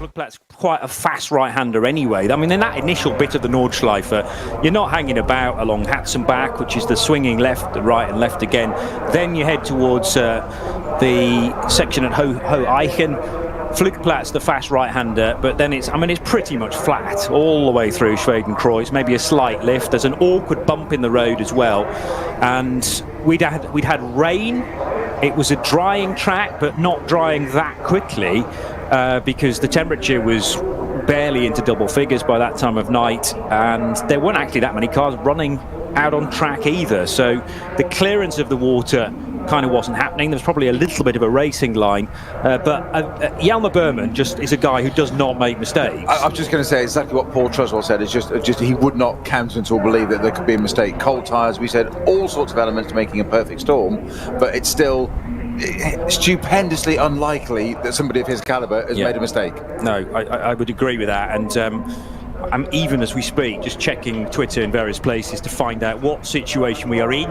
Flugplatz's quite a fast right-hander anyway. I mean, in that initial bit of the Nordschleife, you're not hanging about along Hatzenbach, which is the swinging left, right and left again. Then you head towards the section at Ho-Eichen. Flugplatz, the fast right-hander, but then it's pretty much flat all the way through Schwedenkreuz, maybe a slight lift. There's an awkward bump in the road as well. And we'd had rain. It was a drying track, but not drying that quickly because the temperature was barely into double figures by that time of night, and there weren't actually that many cars running out on track either. So the clearance of the water kind of wasn't happening. There was probably a little bit of a racing line, but Jelmer Berman just is a guy who does not make mistakes. I was just going to say exactly what Paul Truswell said. It's just he would not countenance or believe that there could be a mistake. Cold tyres, we said all sorts of elements to making a perfect storm, but it's still stupendously unlikely that somebody of his caliber has made a mistake. No, I would agree with that, and I'm even as we speak just checking Twitter in various places to find out what situation we are in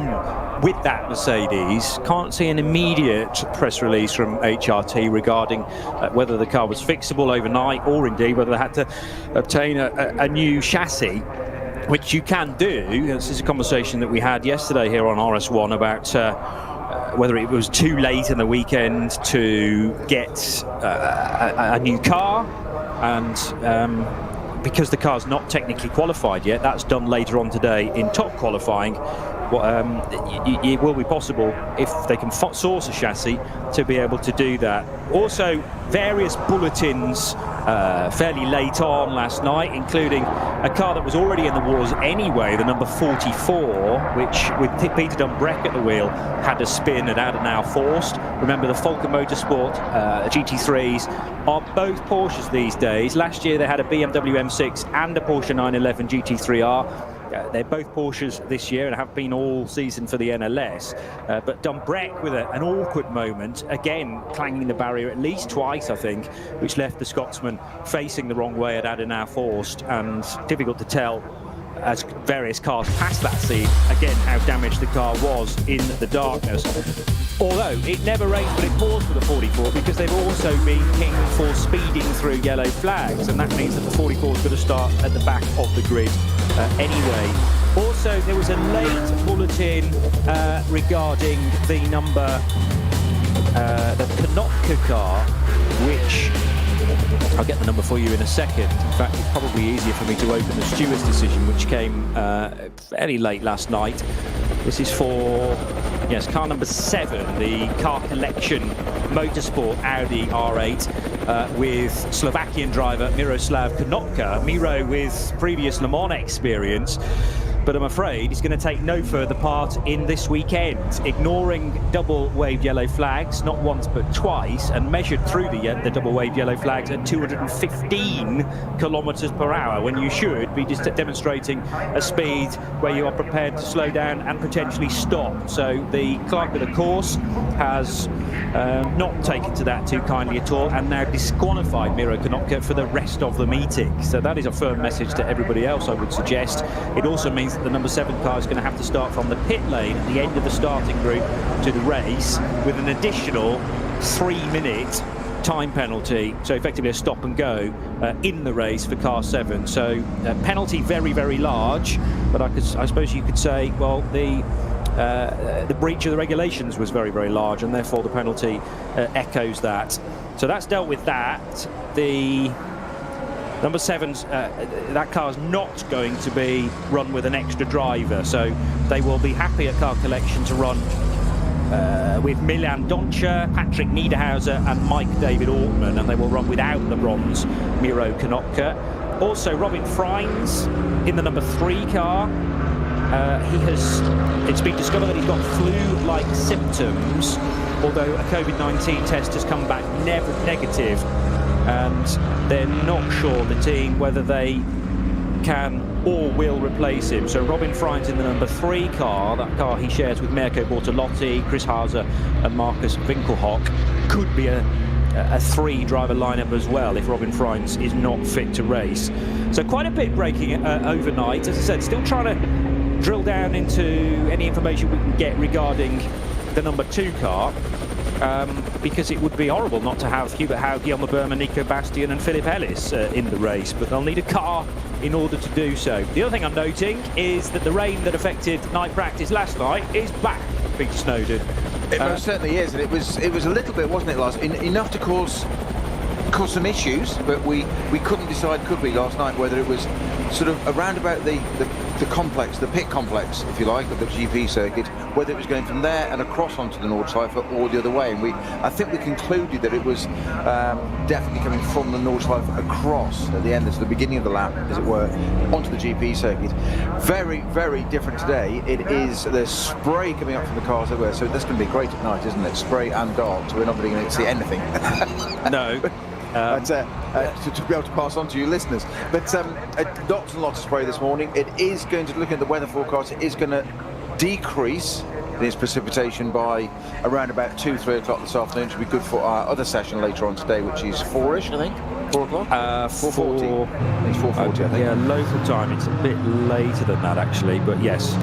with that Mercedes. Can't see an immediate press release from HRT regarding whether the car was fixable overnight or indeed whether they had to obtain a new chassis, which you can do. This is a conversation that we had yesterday here on RS1 about whether it was too late in the weekend to get a new car, and because the car's not technically qualified yet, that's done later on today in top qualifying. It will be possible if they can source a chassis to be able to do that. Also, various bulletins fairly late on last night, including a car that was already in the wars anyway, the number 44, which with Peter Dumbreck at the wheel had a spin at Adenauer Forst. Remember, the Volker Motorsport GT3s are both Porsches these days. Last year they had a BMW M6 and a Porsche 911 GT3R. They're both Porsches this year and have been all season for the NLS. But Dumbreck with an awkward moment, again clanging the barrier at least twice, I think, which left the Scotsman facing the wrong way at Adenauer Forst, and difficult to tell as various cars passed that scene, again, how damaged the car was in the darkness. Although it never rains, but it pours for the 44 because they've also been king for speeding through yellow flags, and that means that the 44 is going to start at the back of the grid anyway. Also, there was a late bulletin regarding the number, the Konopka car, which I'll get the number for you in a second. In fact, it's probably easier for me to open the steward's decision, which came fairly late last night. This is for, yes, car number 7, the car collection motorsport Audi R8 with Slovakian driver Miroslav Konopka. Miro with previous Le Mans experience, but I'm afraid he's going to take no further part in this weekend, ignoring double-waved yellow flags, not once but twice, and measured through the double-waved yellow flags at 215 kilometers per hour, when you should be just demonstrating a speed where you are prepared to slow down and potentially stop. So the clerk of the course has not taken to that too kindly at all, and now disqualified Miro Konopka for the rest of the meeting. So that is a firm message to everybody else, I would suggest. It also means that the number 7 car is going to have to start from the pit lane at the end of the starting group to the race with an additional 3-minute time penalty, so effectively a stop and go in the race for car 7. So penalty very, very large, but I suppose you could say, well, the breach of the regulations was very, very large, and therefore the penalty echoes that. So that's dealt with that. The number 7's, that car's not going to be run with an extra driver, so they will be happy at car collection to run with Milan Doncha, Patrick Niederhauser and Mike David Altman, and they will run without the bronze Miro Konopka. Also Robin Freins in the number 3 car. It's been discovered that he's got flu-like symptoms, although a COVID-19 test has come back negative, and they're not sure, the team, whether they can or will replace him. So Robin Freins in the number 3 car, that car he shares with Mirko Bortolotti, Chris Hauser and Marcus Winkelhock, could be a 3-driver lineup as well if Robin Freins is not fit to race. So quite a bit breaking overnight. As I said, still trying to drill down into any information we can get regarding the number 2 car. because it would be horrible not to have Hubert Hauge on the berm and Nico Bastian and Philip Ellis in the race, but they'll need a car in order to do so. The other thing I'm noting is that the rain that affected night practice last night is back, Peter Snowden. It most certainly is, and it was a little bit, wasn't it, Lars? Enough to cause some issues, but we couldn't decide, could we, last night, whether it was sort of around about the complex, the pit complex, if you like, of the GP circuit, whether it was going from there and across onto the Nordschleife or the other way. And I think we concluded that it was definitely coming from the Nordschleife across at the end, at the beginning of the lap, as it were, onto the GP circuit. Very, very different today. There's spray coming up from the cars everywhere, so that's going to be great at night, isn't it? Spray and dark, so we're not really going to see anything. No. To be able to pass on to you listeners. But lots and lots of spray this morning. It is going to, looking at the weather forecast, it is going to decrease in its precipitation by around about 2-3 o'clock this afternoon, which will be good for our other session later on today, which is 4ish, I think. 4 o'clock? 4:40. It's 4:40, I think. Yeah, local time. It's a bit later than that, actually. But yes,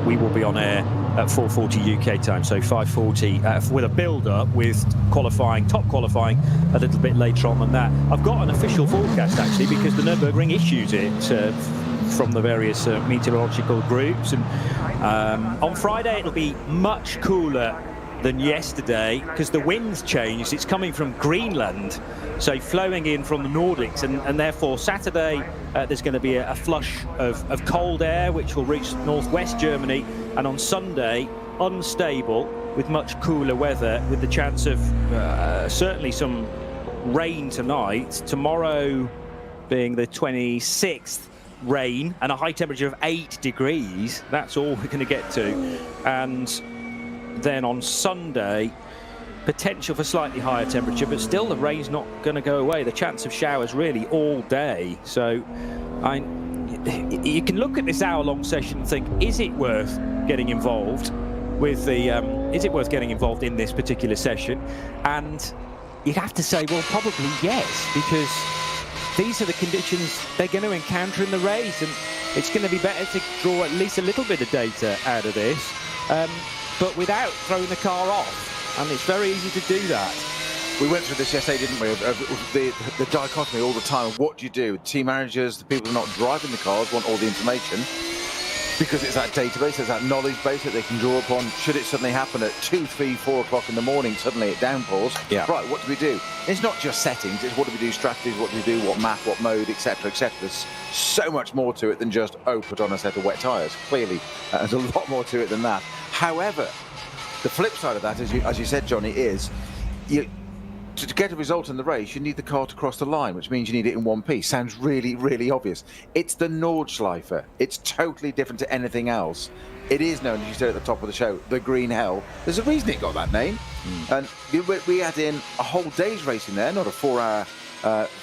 we will be on air at 4:40 UK time, so 5:40 with a build-up with top qualifying a little bit later on than that. I've got an official forecast, actually, because the Nürburgring issues it from the various meteorological groups. And on Friday, it'll be much cooler than yesterday because the wind's changed. It's coming from Greenland, so flowing in from the Nordics, and therefore Saturday there's going to be a flush of cold air which will reach northwest Germany, and on Sunday unstable with much cooler weather, with the chance of certainly some rain tonight. Tomorrow being the 26th, rain and a high temperature of 8 degrees. That's all we're going to get to. And then on Sunday, potential for slightly higher temperature, but still the rain's not going to go away. The chance of showers really all day. So you can look at this hour-long session and think, is it worth getting involved with the? Is it worth getting involved in this particular session? And you'd have to say, well, probably yes, because these are the conditions they're going to encounter in the race, and it's going to be better to draw at least a little bit of data out of this, but without throwing the car off, and it's very easy to do that. We went through this yesterday, didn't we, of the dichotomy all the time of what do you do? Team managers, the people who are not driving the cars want all the information, because it's that database, there's that knowledge base that they can draw upon. Should it suddenly happen at 2, 3, 4 o'clock in the morning, suddenly it downpours, yeah. Right, what do we do? It's not just settings, it's what do we do, strategies, what do we do, what map, what mode, etc., etc. There's so much more to it than just, put on a set of wet tyres. Clearly, there's a lot more to it than that. However, the flip side of that, as you said, Johnny, is to get a result in the race, you need the car to cross the line, which means you need it in one piece. Sounds really, really obvious. It's the Nordschleife. It's totally different to anything else. It is known, as you said at the top of the show, the Green Hell. There's a reason it got that name. And we had in a whole day's racing there, not a 4-hour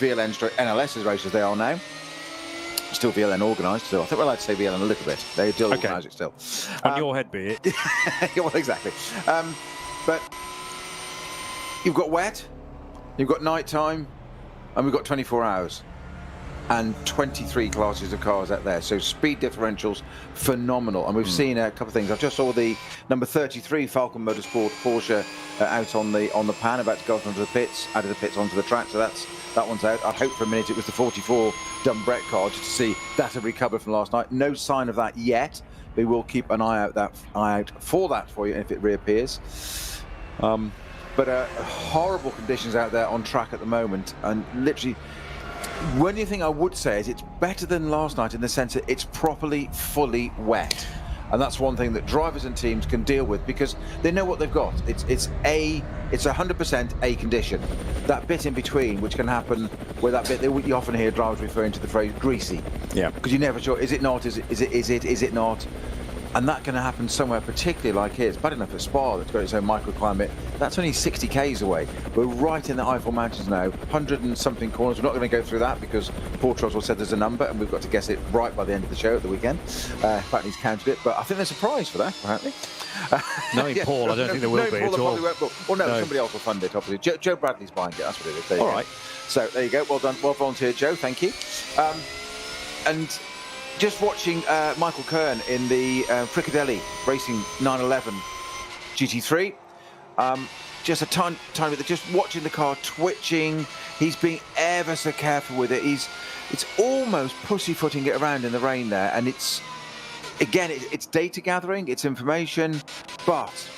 VLN/NLS race as they are now. Still VLN organised, so I think we're allowed to say VLN a little bit. They do organise it still. On your head be it. Well, exactly. But you've got wet, you've got night time, and we've got 24 hours and 23 classes of cars out there. So speed differentials, phenomenal. And we've seen a couple of things. I just saw the number 33 Falcon Motorsport Porsche out on the pan, about to go onto the pits, out of the pits onto the track. So that one's out. I hope for a minute it was the 44 Dumbrett car, just to see that had recovered from last night. No sign of that yet. We will keep an eye out for that for you if it reappears. But horrible conditions out there on track at the moment, and literally, one thing I would say is it's better than last night in the sense that it's properly, fully wet. And that's one thing that drivers and teams can deal with, because they know what they've got. It's 100% a condition. That bit in between, which can happen, where that bit, you often hear drivers referring to the phrase greasy. Yeah. Because you're never sure, is it not, is it not? And that can happen somewhere particularly like here. It's bad enough at Spa that's got its own microclimate. That's only 60 k's away. We're right in the Eifel Mountains now, 100 and something corners. We're not going to go through that because Paul Troswell said there's a number and we've got to guess it right by the end of the show at the weekend. Apparently he's counted it, but I think there's a prize for that, apparently. Knowing Paul, I don't think there will be at all. Well, no, somebody else will fund it, obviously. Joe Bradley's buying it, that's what it is. There you all go. right. So there you go, well done, well volunteered, Joe, thank you. And just watching Michael Kern in the Fricadelli Racing 911 GT3. just a tiny bit, just watching the car twitching. He's being ever so careful with it. It's almost pussyfooting it around in the rain there, and it's data gathering, it's information, but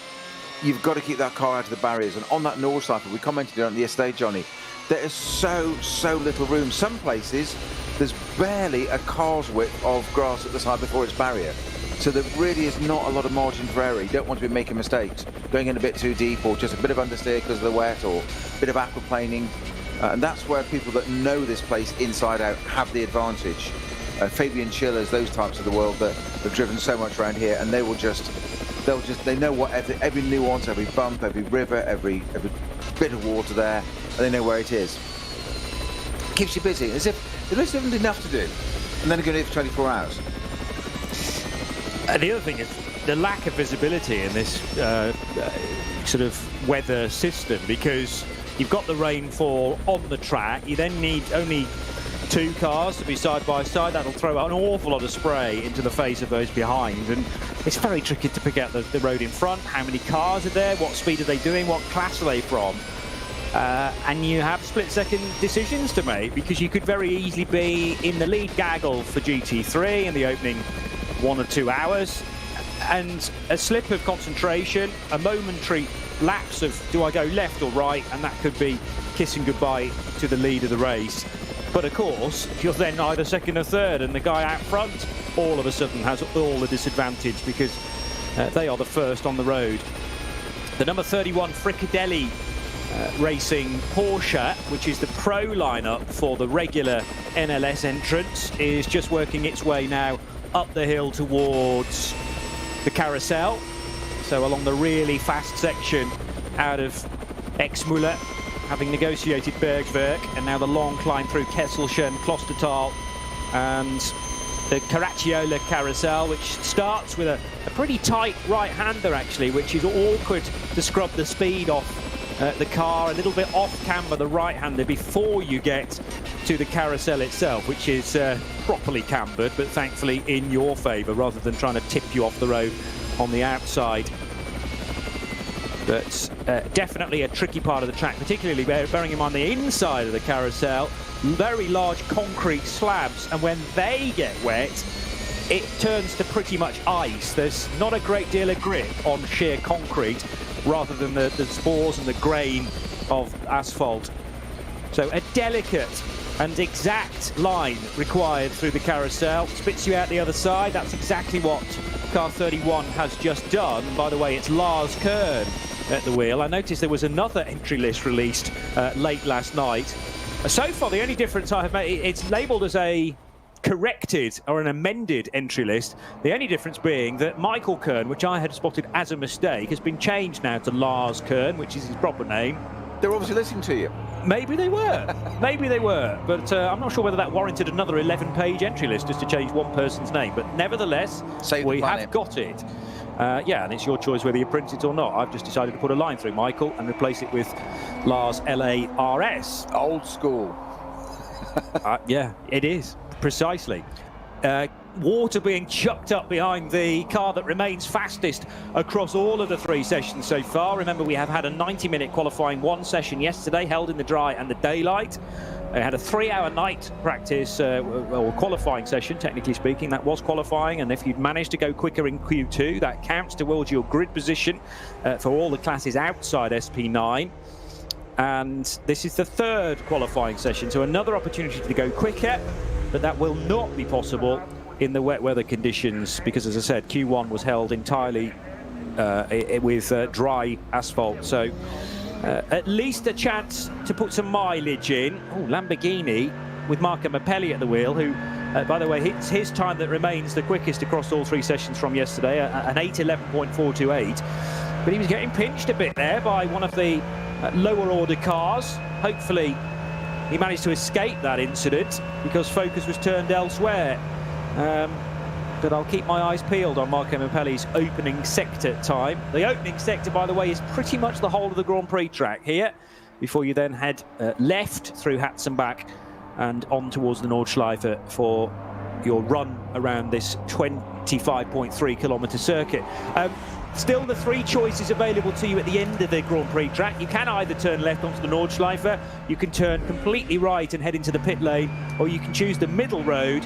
you've got to keep that car out of the barriers. And on that Nordschleife, we commented on it yesterday, Johnny, there is so little room. Some places there's barely a car's width of grass at the side before its barrier. So there really is not a lot of margin for error. You don't want to be making mistakes, going in a bit too deep, or just a bit of understeer because of the wet, or a bit of aquaplaning. And that's where people that know this place inside out have the advantage. Fabian Schillers, those types of the world that have driven so much around here, and they know what every nuance, every bump, every river, every bit of water there, and they know where it is. Keeps you busy, as if there isn't enough to do, and then you're going to do it for 24 hours. And the other thing is the lack of visibility in this sort of weather system, because you've got the rainfall on the track. You then need only 2 cars to be side by side. That'll throw out an awful lot of spray into the face of those behind, and it's very tricky to pick out the road in front. How many cars are there? What speed are they doing? What class are they from? And you have split-second decisions to make, because you could very easily be in the lead gaggle for GT3 in the opening 1 or 2 hours, and a slip of concentration, a momentary lapse of do I go left or right, and that could be kissing goodbye to the lead of the race. But of course, you're then either second or third, and the guy out front all of a sudden has all the disadvantage, because they are the first on the road. The number 31 Fricadelli Racing Porsche, which is the pro lineup for the regular NLS entrance, is just working its way now up the hill towards the carousel. So along the really fast section out of Exmüller, having negotiated Bergwerk, and now the long climb through Kesselchen, Klostertal, and the Caracciola carousel, which starts with a pretty tight right-hander actually, which is awkward to scrub the speed off the car, a little bit off camber, the right-hander, before you get to the carousel itself, which is properly cambered, but thankfully in your favour, rather than trying to tip you off the road on the outside. But definitely a tricky part of the track, particularly bearing in mind the inside of the carousel, very large concrete slabs, and when they get wet, it turns to pretty much ice. There's not a great deal of grip on sheer concrete, rather than the spores and the grain of asphalt. So a delicate and exact line required through the carousel. Spits you out the other side. That's exactly what car 31 has just done. By the way, it's Lars Kern at the wheel. I noticed there was another entry list released late last night. So far, the only difference I have made, it's labelled as a corrected or an amended entry list. The only difference being that Michael Kern, which I had spotted as a mistake, has been changed now to Lars Kern, which is his proper name. They're obviously listening to you. Maybe they were. Maybe they were. But I'm not sure whether that warranted another 11-page entry list just to change one person's name. But nevertheless, we have got it. Yeah, and it's your choice whether you print it or not. I've just decided to put a line through Michael and replace it with Lars LARS. Old school. Yeah, it is. Precisely. Water being chucked up behind the car that remains fastest across all of the 3 sessions so far. Remember, we have had a 90-minute qualifying 1 session yesterday, held in the dry and the daylight. They had a 3-hour night practice, or qualifying session, technically speaking. That was qualifying, and if you'd managed to go quicker in Q2, that counts towards your grid position for all the classes outside SP9. And this is the 3rd qualifying session, so another opportunity to go quicker, but that will not be possible in the wet weather conditions, because, as I said, Q1 was held entirely with dry asphalt. So at least a chance to put some mileage in. Oh, Lamborghini with Marco Mappelli at the wheel, who, by the way, it's his time that remains the quickest across all 3 sessions from yesterday, an 8:11.428. But he was getting pinched a bit there by one of the lower order cars. Hopefully he managed to escape that incident, because focus was turned elsewhere. But I'll keep my eyes peeled on Marco Mappelli's opening sector time. The opening sector, by the way, is pretty much the whole of the Grand Prix track here, before you then head left through Hatzenbach and on towards the Nordschleife for your run around this 25.3 kilometre circuit. Still the 3 choices available to you at the end of the Grand Prix track. You can either turn left onto the Nordschleife, you can turn completely right and head into the pit lane, or you can choose the middle road,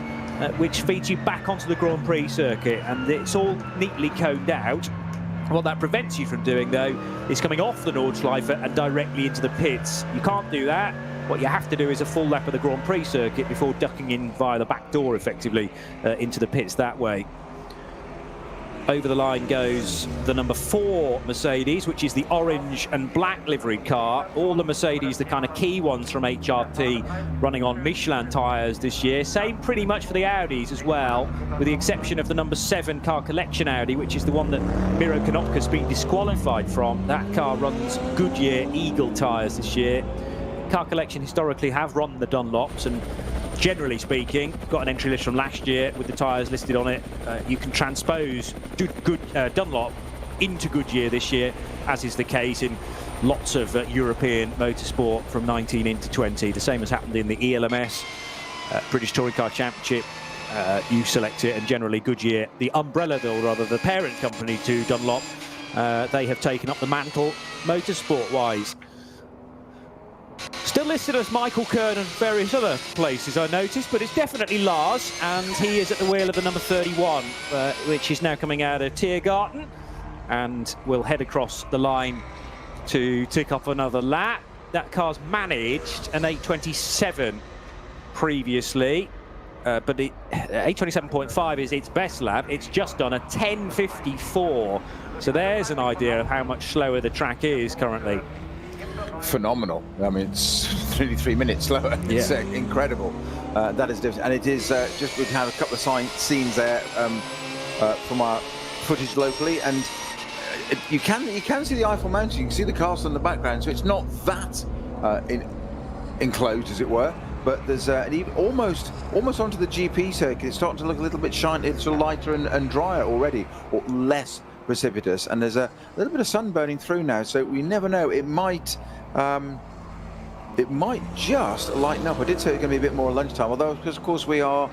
which feeds you back onto the Grand Prix circuit, and it's all neatly coned out. What that prevents you from doing, though, is coming off the Nordschleife and directly into the pits. You can't do that. What you have to do is a full lap of the Grand Prix circuit before ducking in via the back door, effectively, into the pits that way. Over the line goes the number 4 Mercedes, which is the orange and black livery car. All the Mercedes, the kind of key ones from HRT, running on Michelin tyres this year. Same pretty much for the Audis as well, with the exception of the number 7 car collection Audi, which is the one that Miro Konopka's been disqualified from. That car runs Goodyear Eagle tyres this year. Car collection historically have run the Dunlops, and generally speaking, got an entry list from last year with the tyres listed on it. You can transpose Dunlop into Goodyear this year, as is the case in lots of European motorsport from 19 into 20. The same has happened in the ELMS, British Touring Car Championship. You select it, and generally Goodyear, the umbrella, or rather the parent company to Dunlop, they have taken up the mantle motorsport-wise. Still listed as Michael Kern and various other places, I noticed, but it's definitely Lars, and he is at the wheel of the number 31, which is now coming out of Tiergarten, and will head across the line to tick off another lap. That car's managed an 8:27 previously, but 8:27.5 is its best lap. It's just done a 10:54, so there's an idea of how much slower the track is currently. Phenomenal. I mean, it's 3 minutes slower. Yeah. It's incredible. That is different, and it is just, we've had a couple of scenes there from our footage locally, and you can see the Eiffel Mountain, you can see the castle in the background, so it's not that enclosed, as it were, but there's almost onto the GP circuit. It's starting to look a little bit shiny. It's lighter and drier already, or less precipitous, and there's a little bit of sun burning through now, so we never know. It might just lighten up. I did say it's going to be a bit more lunchtime, although because of course we're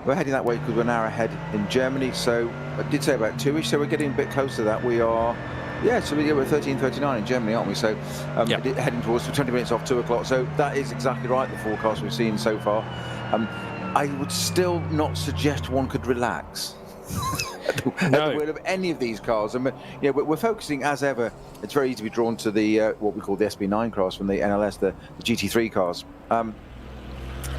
heading that way because we're an hour ahead in Germany, so I did say about 2ish, so we're getting a bit closer to that. We are, yeah, so we're 13:39 in Germany, aren't we? So heading towards 20 minutes off 2 o'clock, so that is exactly right, the forecast we've seen so far. I would still not suggest one could relax at the wheel of any of these cars, and we're focusing as ever. It's very easy to be drawn to the what we call the SB9 cars from the NLS, the GT3 cars.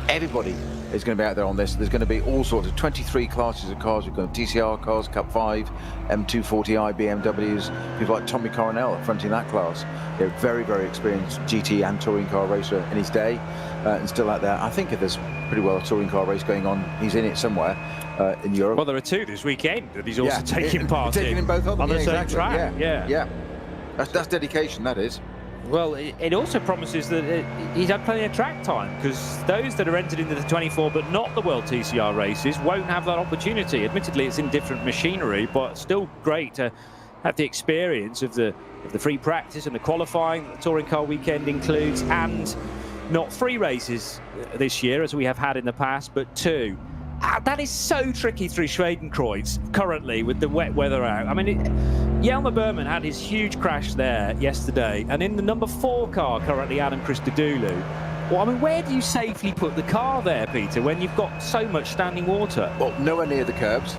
Everybody is going to be out there on this. There's going to be all sorts of 23 classes of cars. We've got TCR cars, Cup 5, M240i, BMWs, people like Tommy Coronel fronting that class. Very, very experienced GT and touring car racer in his day, and still out there. I think if there's pretty well a touring car race going on, he's in it somewhere in Europe. Well, there are 2 this weekend that he's also taking part in both of them, on the same track. Yeah. That's dedication, that is. Well, it also promises that he's had plenty of track time, because those that are entered into the 24 but not the World TCR races won't have that opportunity. Admittedly, it's in different machinery, but still great to have the experience of the free practice and the qualifying that the Touring Car Weekend includes, and not 3 races this year as we have had in the past, but 2. That is so tricky through Schwedenkreuz currently with the wet weather out. I mean, Jelmer Berman had his huge crash there yesterday, and in the number 4 car currently, Adam Christodoulou. Well, I mean, where do you safely put the car there, Peter, when you've got so much standing water? Well, nowhere near the curbs,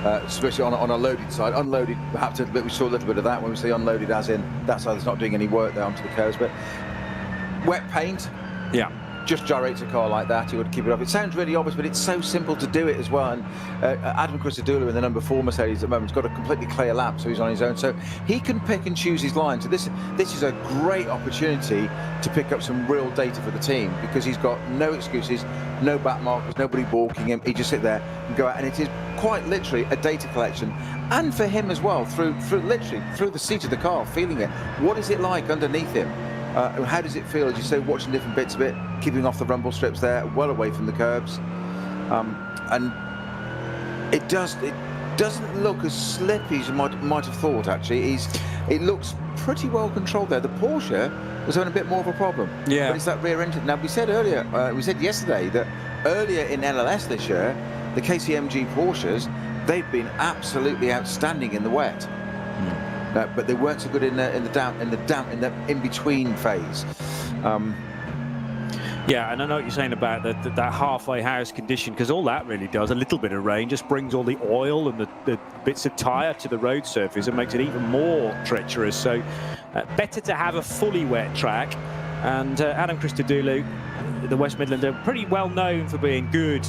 especially on a loaded side. Unloaded, perhaps a little bit. We saw a little bit of that when we say unloaded, as in that side is not doing any work there onto the curbs. But wet paint, just gyrates a car like that, he would keep it up. It sounds really obvious, but it's so simple to do it as well. And Adam Christodoulou in the number 4 Mercedes at the moment has got a completely clear lap, so he's on his own. So he can pick and choose his line. So this is a great opportunity to pick up some real data for the team, because he's got no excuses, no back markers, nobody balking him. He just sit there and go out, and it is quite literally a data collection. And for him as well, through the seat of the car, feeling it. What is it like underneath him? How does it feel, as you say, watching different bits of it, keeping off the rumble strips there, well away from the curbs, and it doesn't look as slippy as you might have thought. Actually, it looks pretty well controlled there. The Porsche was having a bit more of a problem, but it's that rear engine. Now we said yesterday that earlier in LLS this year, the KCMG Porsches, they've been absolutely outstanding in the wet. but they weren't so good in the in-between phase. Yeah, and I know what you're saying about that halfway house condition, because all that really does, a little bit of rain, just brings all the oil and the bits of tyre to the road surface and makes it even more treacherous. So better to have a fully wet track. And Adam Christodoulou, the West Midland, are pretty well known for being good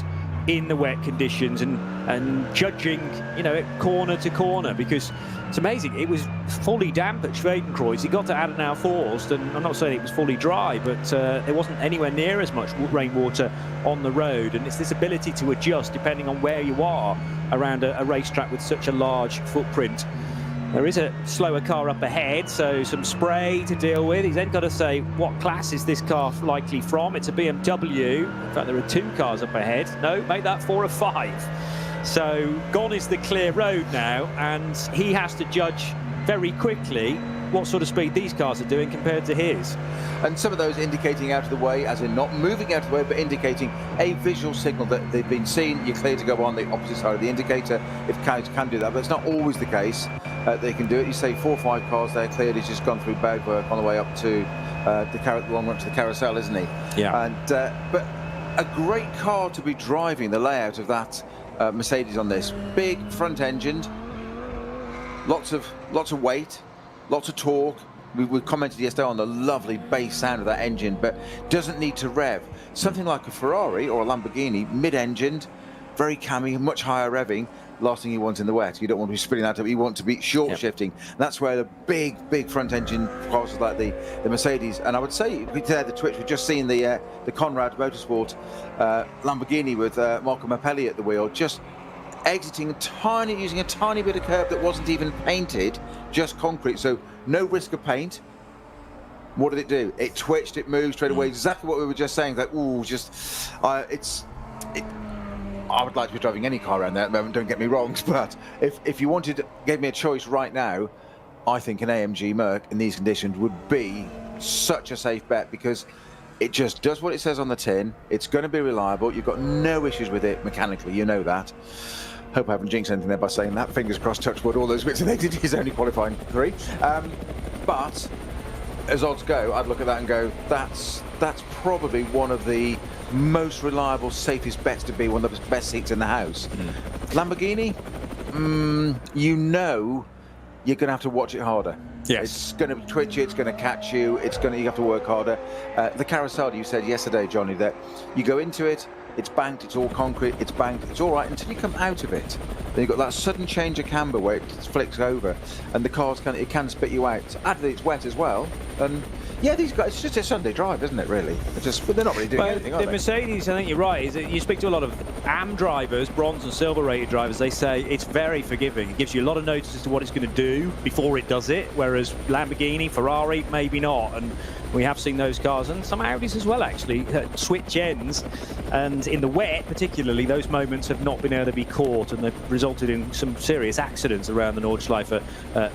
in the wet conditions and judging, you know, corner to corner, because it's amazing. It was fully damp at Schwedenkreuz. He got to Adenauer Forst, and I'm not saying it was fully dry, but there wasn't anywhere near as much rainwater on the road. And it's this ability to adjust depending on where you are around a racetrack with such a large footprint. There is a slower car up ahead, so some spray to deal with. He's then got to say, what class is this car likely from? It's a BMW. In fact, there are 2 cars up ahead. No, make that 4 or 5. So gone is the clear road now, and he has to judge very quickly what sort of speed these cars are doing compared to his. And some of those indicating out of the way, as in not moving out of the way, but indicating a visual signal that they've been seen. You're clear to go on the opposite side of the indicator if cars can do that, but it's not always the case. They can do it. You say 4 or 5 cars there cleared. He's just gone through Bergwerk on the way up to the long run to the carousel, isn't he? Yeah. And but a great car to be driving. The layout of that Mercedes on this big front engined, lots of weight, lots of torque. We commented yesterday on the lovely bass sound of that engine, but doesn't need to rev. Something like a Ferrari or a Lamborghini, mid-engined, very cammy, much higher revving. Last thing you want in the wet. You don't want to be spinning that up. You want to be short shifting. That's where the big front engine cars like the Mercedes. And I would say the Twitch. We've just seen the Conrad Motorsport Lamborghini with Marco Mappelli at the wheel, just exiting using a tiny bit of curb that wasn't even painted, just concrete. So no risk of paint. What did it do? It twitched. It moved straight away. Exactly what we were just saying. That I would like to be driving any car around there at the moment, don't get me wrong, but if you gave me a choice right now, I think an AMG Merc in these conditions would be such a safe bet, because it just does what it says on the tin. It's going to be reliable. You've got no issues with it mechanically, you know that. Hope I haven't jinxed anything there by saying that. Fingers crossed, touch wood, all those bits. They did his only qualifying 3. But as odds go, I'd look at that and go, that's probably one of the most reliable, safest bets to be, one of the best seats in the house. Lamborghini, you know you're going to have to watch it harder. Yes. It's going to twitch you, it's going to catch you, you have to work harder. The carousel, you said yesterday, Johnny, that you go into it, it's banked, it's all concrete, it's banked, it's all right until you come out of it. Then you've got that sudden change of camber where it flicks over and the cars can spit you out. Add that it's wet as well. And yeah, these guys, it's just a Sunday drive, isn't it, really? But they're not really doing anything, are they? The Mercedes, I think you're right, is that you speak to a lot of AM drivers, bronze and silver rated drivers, they say it's very forgiving. It gives you a lot of notice as to what it's going to do before it does it, whereas Lamborghini, Ferrari, maybe not. And we have seen those cars, and some Audis as well, actually, switch ends. And in the wet, particularly, those moments have not been able to be caught, and they've resulted in some serious accidents around the Nordschleife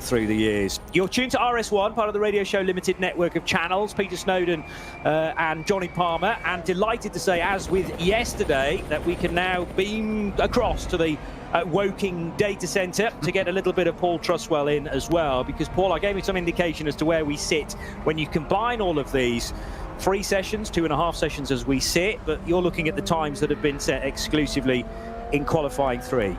through the years. You're tuned to RS1, part of the Radio Show Limited network of channels. Peter Snowden and Johnny Palmer, and delighted to say, as with yesterday, that we can now beam across to the Woking data centre to get a little bit of Paul Truswell in as well, because Paul, I gave you some indication as to where we sit when you combine all of these. 3 sessions, 2.5 sessions as we sit, but you're looking at the times that have been set exclusively in qualifying 3.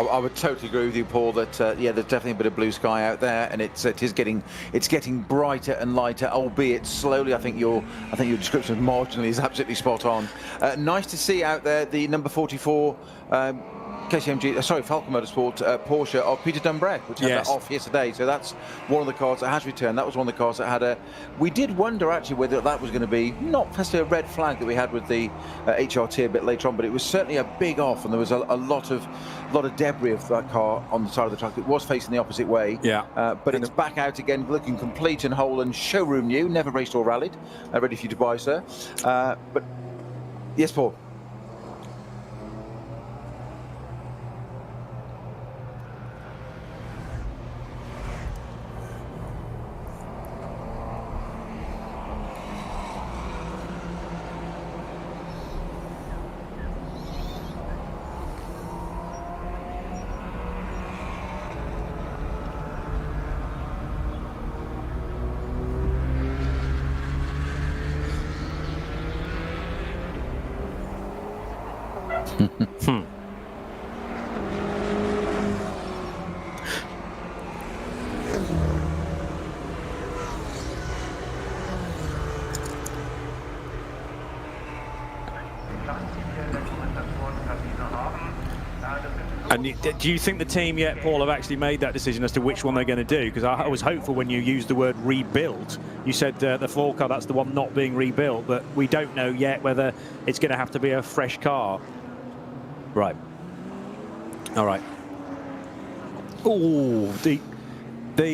I would totally agree with you, Paul, that yeah, there's definitely a bit of blue sky out there, and it is getting brighter and lighter, albeit slowly. I think your description of marginally is absolutely spot on. Nice to see out there the number 44 KCMG, sorry, Falcon Motorsport Porsche of Peter Dumbreck, which had that off yesterday. So that's one of the cars that has returned. That was one of the cars that had a. We did wonder actually whether that was going to be not necessarily a red flag that we had with the HRT a bit later on, but it was certainly a big off, and there was a lot of debris of that car on the side of the track. It was facing the opposite way. But it's back out again, looking complete and whole and showroom new. Never raced or rallied. Ready for you to buy, sir. But yes, Paul. And do you think the team yet, Paul, have actually made that decision as to which one they're going to do? Because I was hopeful when you used the word rebuilt. You said the 4 car, that's the one not being rebuilt, but we don't know yet whether it's going to have to be a fresh car. Right. All right. Oh, the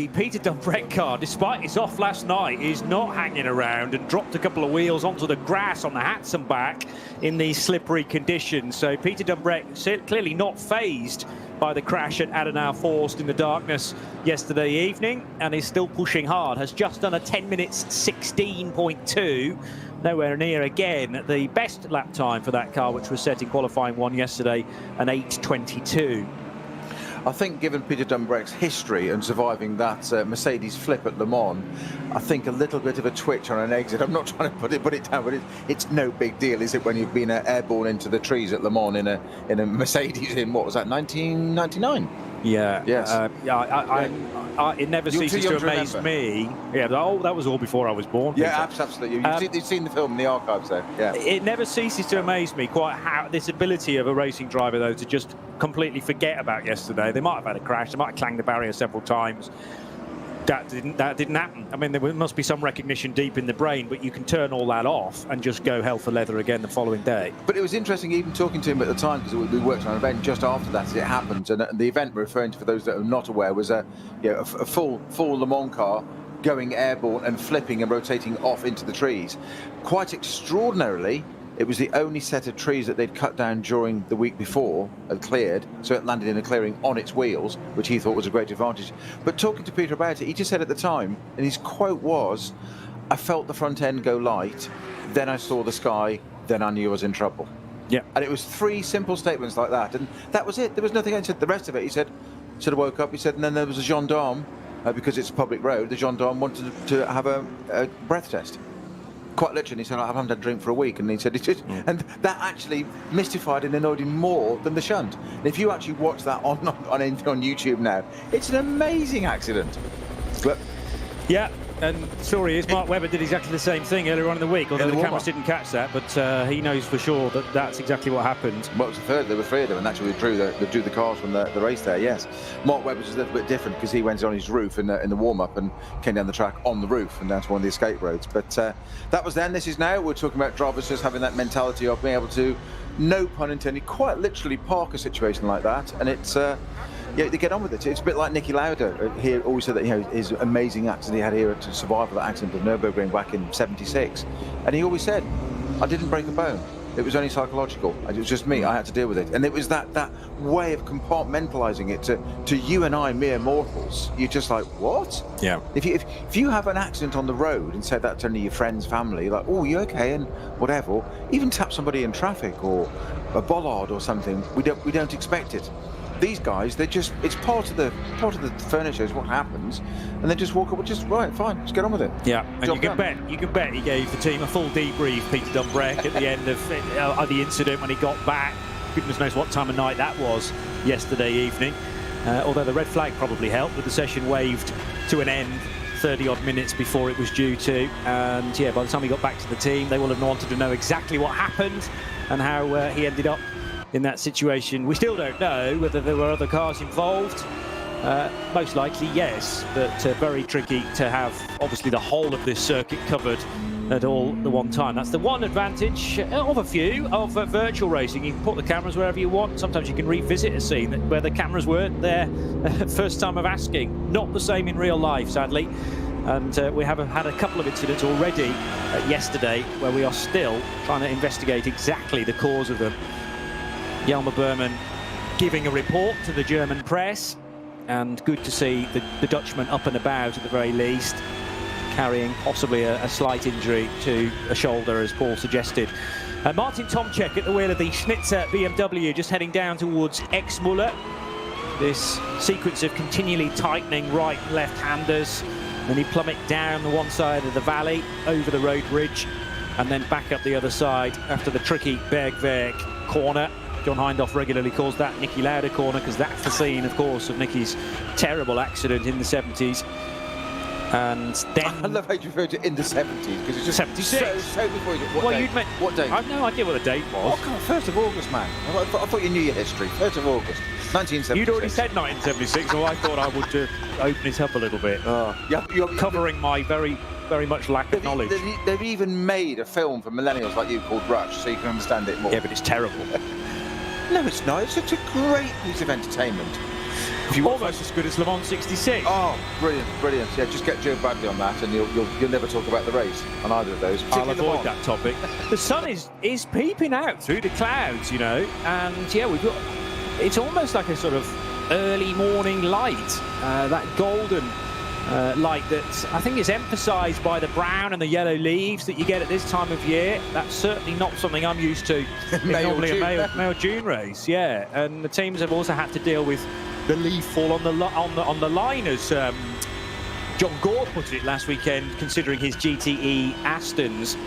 Peter Dumbreck car, despite its off last night, is not hanging around and dropped a couple of wheels onto the grass on the Hatson back in these slippery conditions. So Peter Dumbreck clearly not phased by the crash at Adenauer Forst in the darkness yesterday evening, and is still pushing hard. Has just done a 10 minutes 16.2. Nowhere near again the best lap time for that car, which was set in qualifying 1 yesterday, an 8:22. I think given Peter Dumbreck's history and surviving that Mercedes flip at Le Mans, I think a little bit of a twitch on an exit. I'm not trying to put it down, but it's no big deal, is it, when you've been airborne into the trees at Le Mans in a Mercedes in, what was that, 1999? Yeah. Yes. It never ceases to amaze me. Yeah. Oh, that was all before I was born. Yeah, absolutely. You've seen the film in the archives there. Yeah. It never ceases to amaze me quite how this ability of a racing driver, though, to just completely forget about yesterday. They might have had a crash. They might have clanged the barrier several times. That didn't happen. I mean, there must be some recognition deep in the brain, but you can turn all that off and just go hell for leather again the following day. But it was interesting, even talking to him at the time, because we worked on an event just after that as it happened, and the event we're referring to, for those that are not aware, was a full Le Mans car going airborne and flipping and rotating off into the trees. Quite extraordinarily, it was the only set of trees that they'd cut down during the week before and cleared, so it landed in a clearing on its wheels, which he thought was a great advantage. But talking to Peter about it, he just said at the time, and his quote was, "I felt the front end go light, then I saw the sky, then I knew I was in trouble." Yeah. And it was 3 simple statements like that, and that was it. There was nothing else. The rest of it, he said, sort of woke up, he said, and then there was a gendarme because it's a public road, the gendarme wanted to have a breath test. Quite literally, he said, I haven't had a drink for a week, and he said, and that actually mystified and annoyed him more than the shunt. And if you actually watch that on YouTube now, it's an amazing accident. But yeah, and story is Mark Webber did exactly the same thing earlier on in the week, although the cameras didn't catch that, but he knows for sure that that's exactly what happened. Well, it was the third, there were three of them, and actually withdrew the cars from the race there, yes. Mark Webber was a little bit different because he went on his roof in the warm-up and came down the track on the roof and down to one of the escape roads. But that was then, this is now. We're talking about drivers just having that mentality of being able to, no pun intended, quite literally park a situation like that, and it's... yeah, they get on with it. It's a bit like Niki Lauda. He always said that, you know, his amazing accident he had here to survive that accident at Nürburgring back in '76, and he always said, "I didn't break a bone. It was only psychological. It was just me. I had to deal with it." And it was that way of compartmentalising it to you and I, mere mortals. You're just like, what? Yeah. If you have an accident on the road and say that to only your friends, family, like, oh, you okay, and whatever, even tap somebody in traffic or a bollard or something, we don't expect it. These guys, it's part of the furniture is what happens, and they just walk up, just right, fine, let's get on with it. Yeah, and you can bet he gave the team a full debrief, Peter Dunbrek, at the end of the incident when he got back. Goodness knows what time of night that was yesterday evening. Although the red flag probably helped with the session waved to an end 30-odd minutes before it was due to. And yeah, by the time he got back to the team, they will have wanted to know exactly what happened and how he ended up in that situation. We still don't know whether there were other cars involved. Most likely, yes, but very tricky to have, obviously, the whole of this circuit covered at all the one time. That's the one advantage of a few of virtual racing. You can put the cameras wherever you want. Sometimes you can revisit a scene where the cameras weren't there first time of asking. Not the same in real life, sadly. And we have had a couple of incidents already yesterday where we are still trying to investigate exactly the cause of them. Jelmer Berman giving a report to the German press, and good to see the Dutchman up and about at the very least, carrying possibly a slight injury to a shoulder, as Paul suggested. Martin Tomczyk at the wheel of the Schnitzer BMW, just heading down towards Exmuller. This sequence of continually tightening right and left-handers, then he plummet down the one side of the valley, over the road bridge, and then back up the other side after the tricky Bergwerk corner. John Hindhaugh regularly calls that Niki Lauda corner because that's the scene, of course, of Niki's terrible accident in the 70s. And then... I love how you refer to in the 70s, because it's just 76. So before you... What date? What date? I have no idea what the date was. Oh, God, 1st of August, man. I thought you knew your history. 1st of August, 1976. You'd already said 1976, so I thought I would open it up a little bit. Covering my very much lack of knowledge. They've even made a film for millennials like you called Rush, so you can understand it more. Yeah, but it's terrible. No, it's not. It's such a great piece of entertainment. Almost as good as Le Mans 66. Oh, brilliant, brilliant. Yeah, just get Joe Bradley on that and you'll never talk about the race on either of those. I'll avoid that topic. The sun is peeping out through the clouds, you know, and yeah, we've got... It's almost like a sort of early morning light, that golden light that I think is emphasised by the brown and the yellow leaves that you get at this time of year. That's certainly not something I'm used to in normally a May or June race. Yeah, and the teams have also had to deal with the leaf fall on the line, as John Gore put it last weekend, considering his GTE Astons.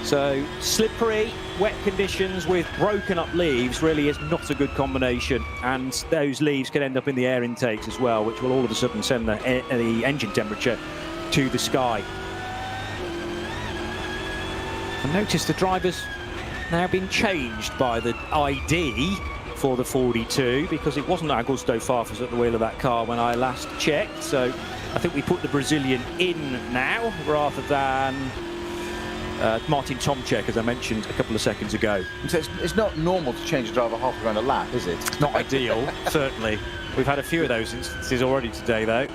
So slippery, wet conditions with broken up leaves really is not a good combination, and those leaves can end up in the air intakes as well, which will all of a sudden send the engine temperature to the sky. I noticed the driver's now been changed by the ID for the 42, because it wasn't Augusto Farfus at the wheel of that car when I last checked, so I think we put the Brazilian in now rather than Martin Tomczyk, as I mentioned a couple of seconds ago. So it's not normal to change a driver halfway around a lap, is it? It's not ideal, certainly. We've had a few of those instances already today, though.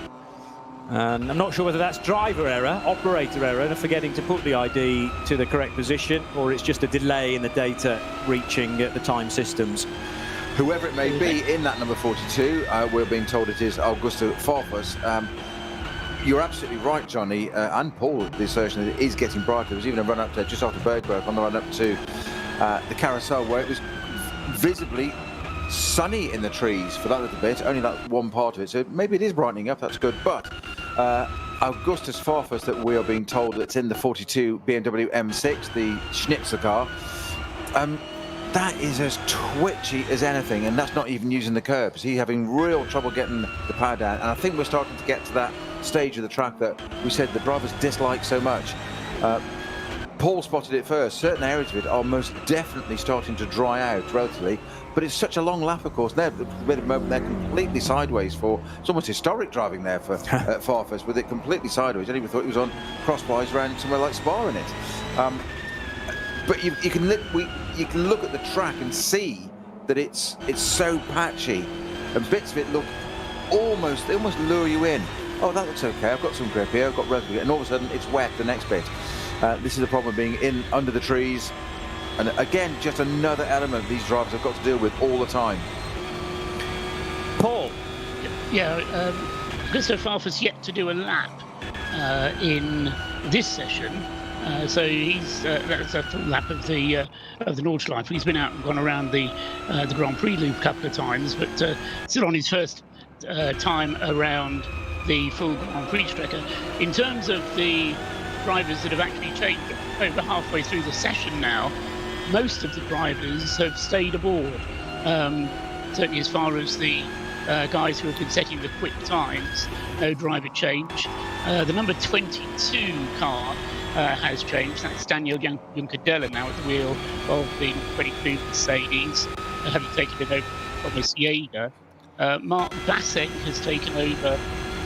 And I'm not sure whether that's driver error, operator error, and forgetting to put the ID to the correct position, or it's just a delay in the data reaching the time systems. Whoever it may be in that number 42, we're being told it is Augusto Farfus. You're absolutely right, Johnny, and Paul, the assertion that it is getting brighter. There was even a run up to just after Bergwerk on the run up to the carousel, where it was visibly sunny in the trees for that little bit, only that one part of it. So maybe it is brightening up, that's good. But Augustus Farfus, that we are being told that's in the 42 BMW M6, the Schnitzer car. That is as twitchy as anything, and that's not even using the curbs. He's having real trouble getting the power down, and I think we're starting to get to that stage of the track that we said the drivers dislike so much. Paul spotted it first. Certain areas of it are most definitely starting to dry out relatively, but it's such a long lap, of course. They're completely sideways for, it's almost historic driving there for Farfus, with it completely sideways. I didn't even thought he was on crosswise around somewhere like Spa in it. But you can look at the track and see that it's so patchy, and bits of it look they almost lure you in. Oh, that looks okay. I've got some grip here. I've got relatively, and all of a sudden it's wet. The next bit. This is the problem being in under the trees, and again, just another element these drivers have got to deal with all the time. Paul. Yeah, Gustav Farfus yet to do a lap in this session. So he's that's a full lap of the Nordschleife. He's been out and gone around the Grand Prix loop a couple of times, but still on his first time around the full Grand Prix Strecke. In terms of the drivers that have actually changed over halfway through the session now, most of the drivers have stayed aboard. Certainly as far as the guys who have been setting the quick times, no driver change. The number 22 car has changed. That's Daniel Juncadella now at the wheel of the 22 Mercedes, having taken it over from Thomas Jaeger. Mark Bassek has taken over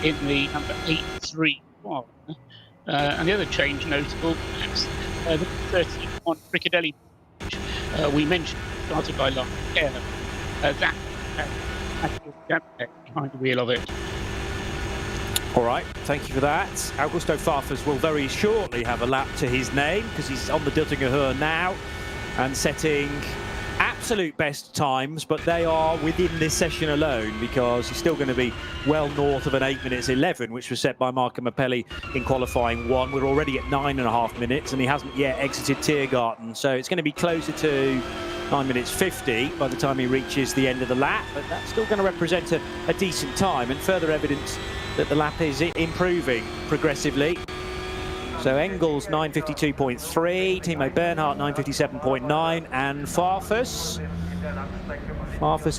in the number 831. And the other change notable, perhaps, the 31 Bricadelli, we mentioned, started by Lars Kerr. That behind the wheel of it. All right, thank you for that. Augusto Farfus will very shortly have a lap to his name, because he's on the Duttinger Höhe now and setting absolute best times, but they are within this session alone, because he's still going to be well north of an 8 minutes 11, which was set by Marco Mappelli in qualifying 1. We're already at 9.5 minutes, and he hasn't yet exited Tiergarten, so it's going to be closer to 9 minutes 50 by the time he reaches the end of the lap, but that's still going to represent a decent time, and further evidence that the lap is improving progressively. So Engels 9:52.3, Timo Bernhardt 9:57.9, and Farfus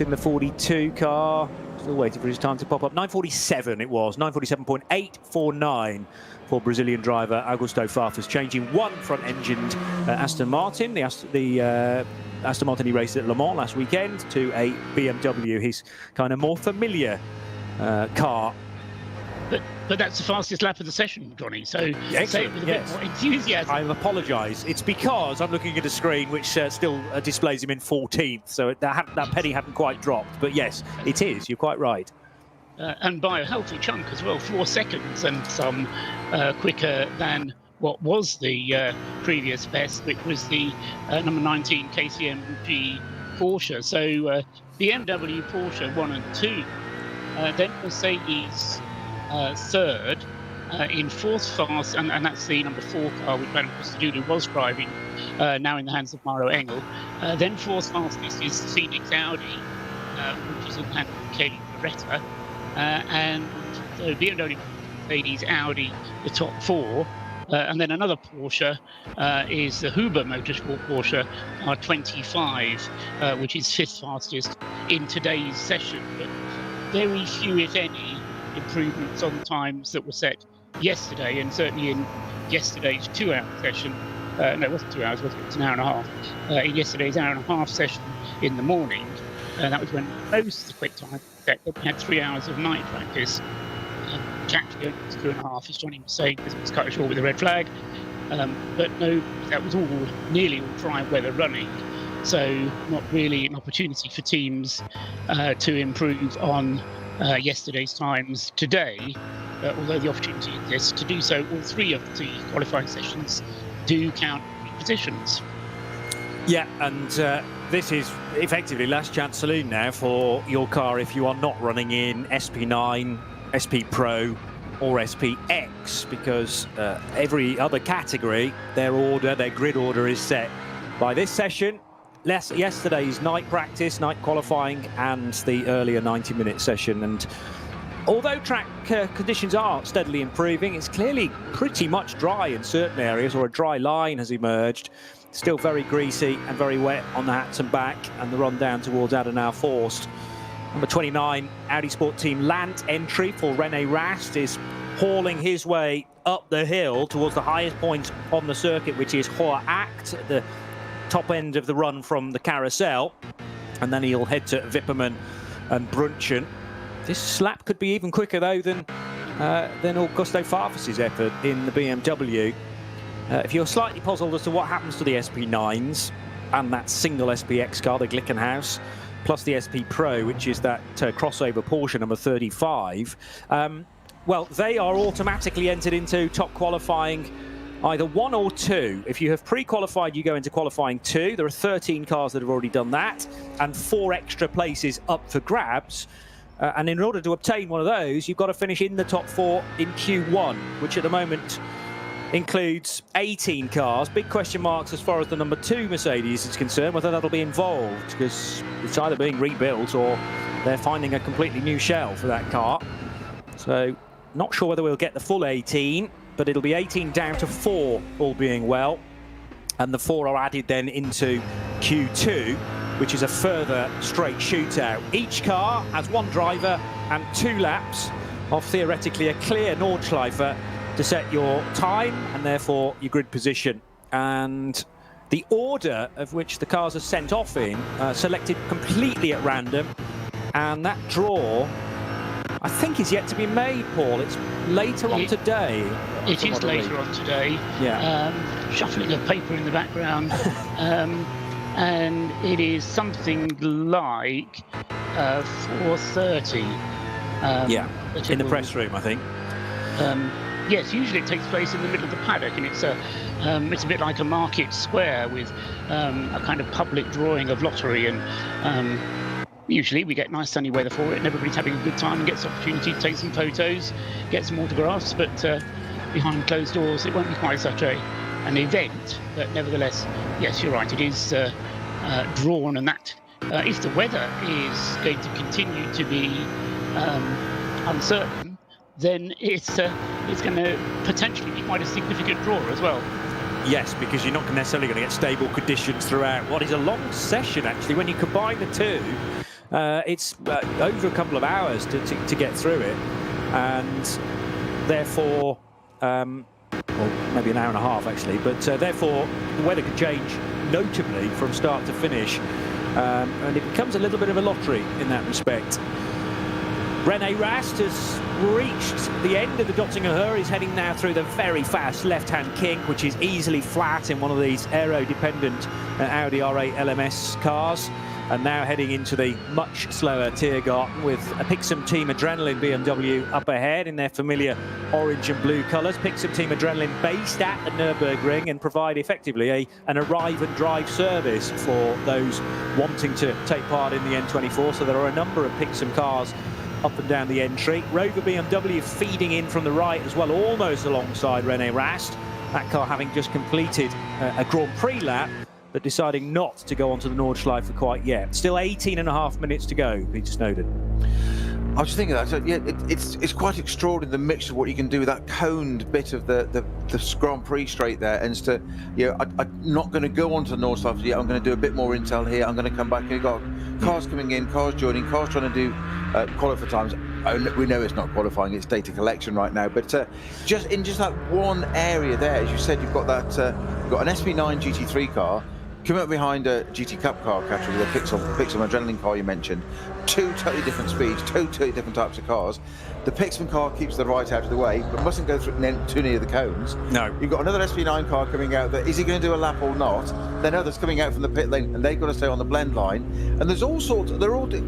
in the 42 car, still waiting for his time to pop up. 9:47 it was, 9:47.849 for Brazilian driver Augusto Farfus, changing one front-engined Aston Martin, the Aston Martin he raced at Le Mans last weekend, to a BMW, his kind of more familiar car. But that's the fastest lap of the session, Johnny. So say it with a bit more enthusiasm. I apologise. It's because I'm looking at a screen which still displays him in 14th, so that penny hadn't quite dropped. But yes, it is. You're quite right. And by a healthy chunk as well, 4 seconds and some quicker than what was the previous best, which was the number 19 KCMG Porsche. So BMW, Porsche 1 and 2. Then Mercedes third, in fourth fast, and that's the number 4 car which Madame Christodoulou was driving, now in the hands of Maro Engel. Then fourth fastest is Phoenix Audi, which is in the hands of Kelly Beretta, and so BMW, Mercedes, Audi, the top 4. And then another Porsche is the Huber Motorsport Porsche R25, which is 5th fastest in today's session. But very few, if any, improvements on times that were set yesterday, and certainly in yesterday's 2-hour session. No, it wasn't 2 hours, was it? It was an hour and a half. In yesterday's hour and a half session in the morning, that was when most of the quick time set. We had 3 hours of night practice, which actually only was 2.5, as Johnny was saying, because it was cut short with a red flag. But no, that was all nearly all dry weather running. So not really an opportunity for teams to improve on yesterday's times today, although the opportunity exists to do so. All 3 of the qualifying sessions do count positions. Yeah, and this is effectively last chance saloon now for your car if you are not running in SP9, SP Pro or SPX, because every other category, their grid order is set by this session, yesterday's night practice, night qualifying, and the earlier 90-minute session. And Although track conditions are steadily improving, it's clearly pretty much dry in certain areas, or a dry line has emerged. Still very greasy and very wet on the hats and back, and the run down towards IRONFORCE. Number 29, Audi Sport Team Lant entry for René Rast is hauling his way up the hill towards the highest point on the circuit, which is Hohe Acht, at the top end of the run from the carousel. And then he'll head to Wipperman and Brunchen. This lap could be even quicker, though, than Augusto Farfus's effort in the BMW. If you're slightly puzzled as to what happens to the SP9s and that single SPX car, the Glickenhaus, plus the SP Pro, which is that crossover Porsche number 35, well, they are automatically entered into top qualifying, either 1 or 2. If you have pre-qualified, you go into qualifying 2. There are 13 cars that have already done that, and 4 extra places up for grabs. And in order to obtain one of those, you've got to finish in the top 4 in Q1, which at the moment includes 18 cars. Big question marks as far as the number 2 Mercedes is concerned, whether that'll be involved, because it's either being rebuilt or they're finding a completely new shell for that car. So not sure whether we'll get the full 18, but it'll be 18 down to 4, all being well. And the 4 are added then into Q2, which is a further straight shootout. Each car has 1 driver and 2 laps of theoretically a clear Nordschleife to set your time and therefore your grid position. And the order of which the cars are sent off in, selected completely at random, and that draw, I think, is yet to be made, Paul. It's later on today. It is later on today. Yeah. Shuffling of paper in the background. And it is something like 4:30. Yeah, in the press room, I think. Yes, usually it takes place in the middle of the paddock, and it's a bit like a market square with a kind of public drawing of lottery, and usually we get nice sunny weather for it, and everybody's having a good time and gets the opportunity to take some photos, get some autographs, but behind closed doors it won't be quite such an event. But nevertheless, yes, you're right, it is drawn, and that if the weather is going to continue to be uncertain, then it's going to potentially be quite a significant draw as well. Yes, because you're not necessarily going to get stable conditions throughout what is a long session, actually. When you combine the two, it's over a couple of hours to get through it, and therefore, well, maybe an hour and a half actually, but therefore the weather could change notably from start to finish, and it becomes a little bit of a lottery in that respect. René Rast has reached the end of the Dottinger Höhe. He's heading now through the very fast left-hand kink, which is easily flat in one of these aero-dependent Audi R8 LMS cars. And now heading into the much slower Tiergarten with a Pixum Team Adrenaline BMW up ahead in their familiar orange and blue colours. Pixum Team Adrenaline based at the Nürburgring and provide effectively an arrive and drive service for those wanting to take part in the N24. So there are a number of Pixum cars up and down the entry. Rover BMW feeding in from the right as well, almost alongside René Rast. That car having just completed a Grand Prix lap, but deciding not to go onto the Nordschleife quite yet. Still 18.5 minutes to go, Peter Snowden. I was thinking that, so yeah, it's quite extraordinary, the mixture of what you can do with that coned bit of the Grand Prix straight there, and to, you know, I'm not going to go onto the Nordschleife yet. I'm going to do a bit more intel here. I'm going to come back, and you've got cars coming in, cars joining, cars trying to do qualify times. We know it's not qualifying, it's data collection right now, but just in that one area there, as you said, you've got that you've got an SP9 GT3 car coming up behind a GT Cup car category, the Pixum Adrenaline car you mentioned. 2 totally different speeds, 2 totally different types of cars. The Pixum car keeps the right out of the way, but mustn't go through too near the cones. No. You've got another SP9 car coming out that, is he going to do a lap or not? Then others coming out from the pit lane, and they've got to stay on the blend line. And there's all sorts, of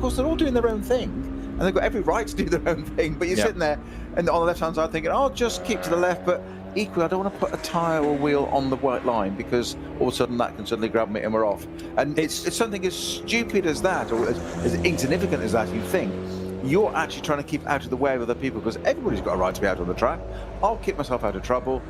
course, they're all doing their own thing. And they've got every right to do their own thing, but you're sitting there and on the left-hand side thinking, oh, just keep to the left, but equally, I don't want to put a tyre or wheel on the white line, because all of a sudden that can suddenly grab me and we're off. And it's something as stupid as that, or as insignificant as that, you think. You're actually trying to keep out of the way of other people, because everybody's got a right to be out on the track. I'll keep myself out of trouble.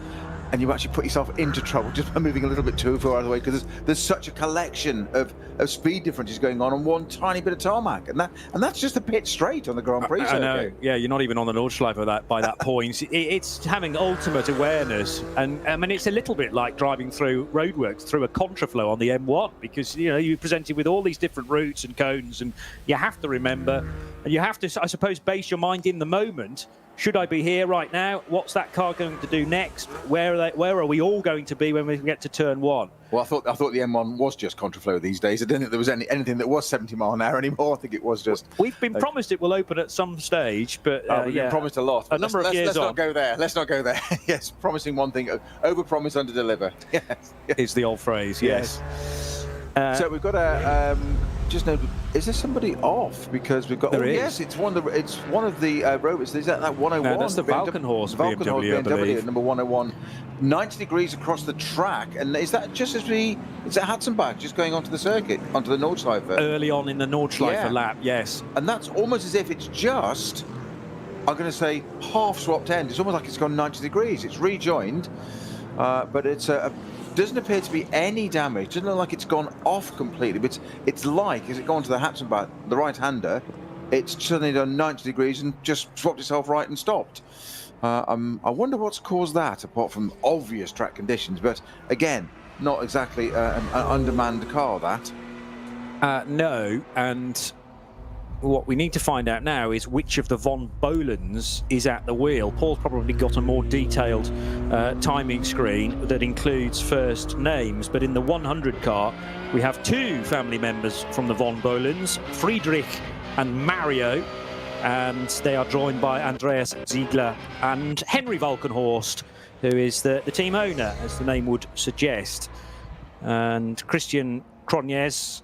and you actually put yourself into trouble just by moving a little bit too far out of the way, because there's such a collection of speed differences going on one tiny bit of tarmac, and that's just a pit straight on the Grand Prix circuit. I know. Yeah, you're not even on the Nordschleife by that point. It's having ultimate awareness, and I mean it's a little bit like driving through roadworks through a contraflow on the M1, because you're presented with all these different routes and cones, and you have to remember, and you have to, I suppose, base your mind in the moment. Should I be here right now? What's that car going to do next? Where are we all going to be when we get to turn 1? Well, I thought the M1 was just contraflow these days. I didn't think there was anything that was 70 mile an hour anymore. I think it was just. We've been promised it will open at some stage, but we've been promised a lot. A number of years let's on. not go there. Let's not go there. Yes, promising one thing, over-promise, under-deliver. Yes, is the old phrase. Yes. So we've got a. Just know, is there somebody off? Because we've got. There is. Yes, it's one of the robots. Is that 101? No, that's the Valkenhorst BMW, I believe. Number 101. 90 degrees across the track, and is that just is it Hatzenbach just going onto the circuit, onto the Nordschleife? Early on in the Nordschleife lap, yes. And that's almost as if it's just, I'm going to say, half swapped end. It's almost like it's gone 90 degrees. It's rejoined, but it's doesn't appear to be any damage. Doesn't look like it's gone off completely, but it's like, as it gone to the Hatzenbach, the right-hander, it's suddenly done 90 degrees and just swapped itself right and stopped. I wonder what's caused that, apart from obvious track conditions, but again, not exactly an undermanned car, that. No, and what we need to find out now is which of the Von Bolens is at the wheel. Paul's probably got a more detailed timing screen that includes first names, but in the 100 car, we have 2 family members from the Von Bolens, Friedrich and Mario, and they are joined by Andreas Ziegler and Henry Valkenhorst, who is the team owner, as the name would suggest. And Christian Cronjes,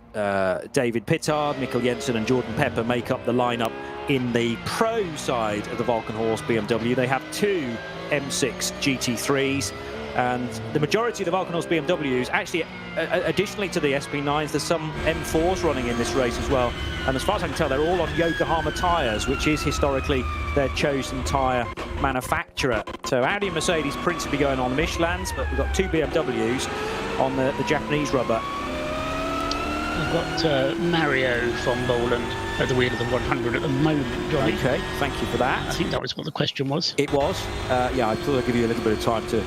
David Pittard, Mikkel Jensen and Jordan Pepper make up the lineup in the pro side of the Valkenhorst BMW. They have 2 M6 GT3s, and the majority of the Valkenhorst BMWs, actually, additionally to the SP9s, there's some M4s running in this race as well. And as far as I can tell, they're all on Yokohama tyres, which is historically their chosen tyre manufacturer. So Audi and Mercedes principally going on Michelins, but we've got 2 BMWs on the Japanese rubber. We've got Mario von Boland at the wheel of the 100 at the moment, Johnny. Okay, thank you for that. I think that was what the question was. It was. Yeah, I thought I'd give you a little bit of time to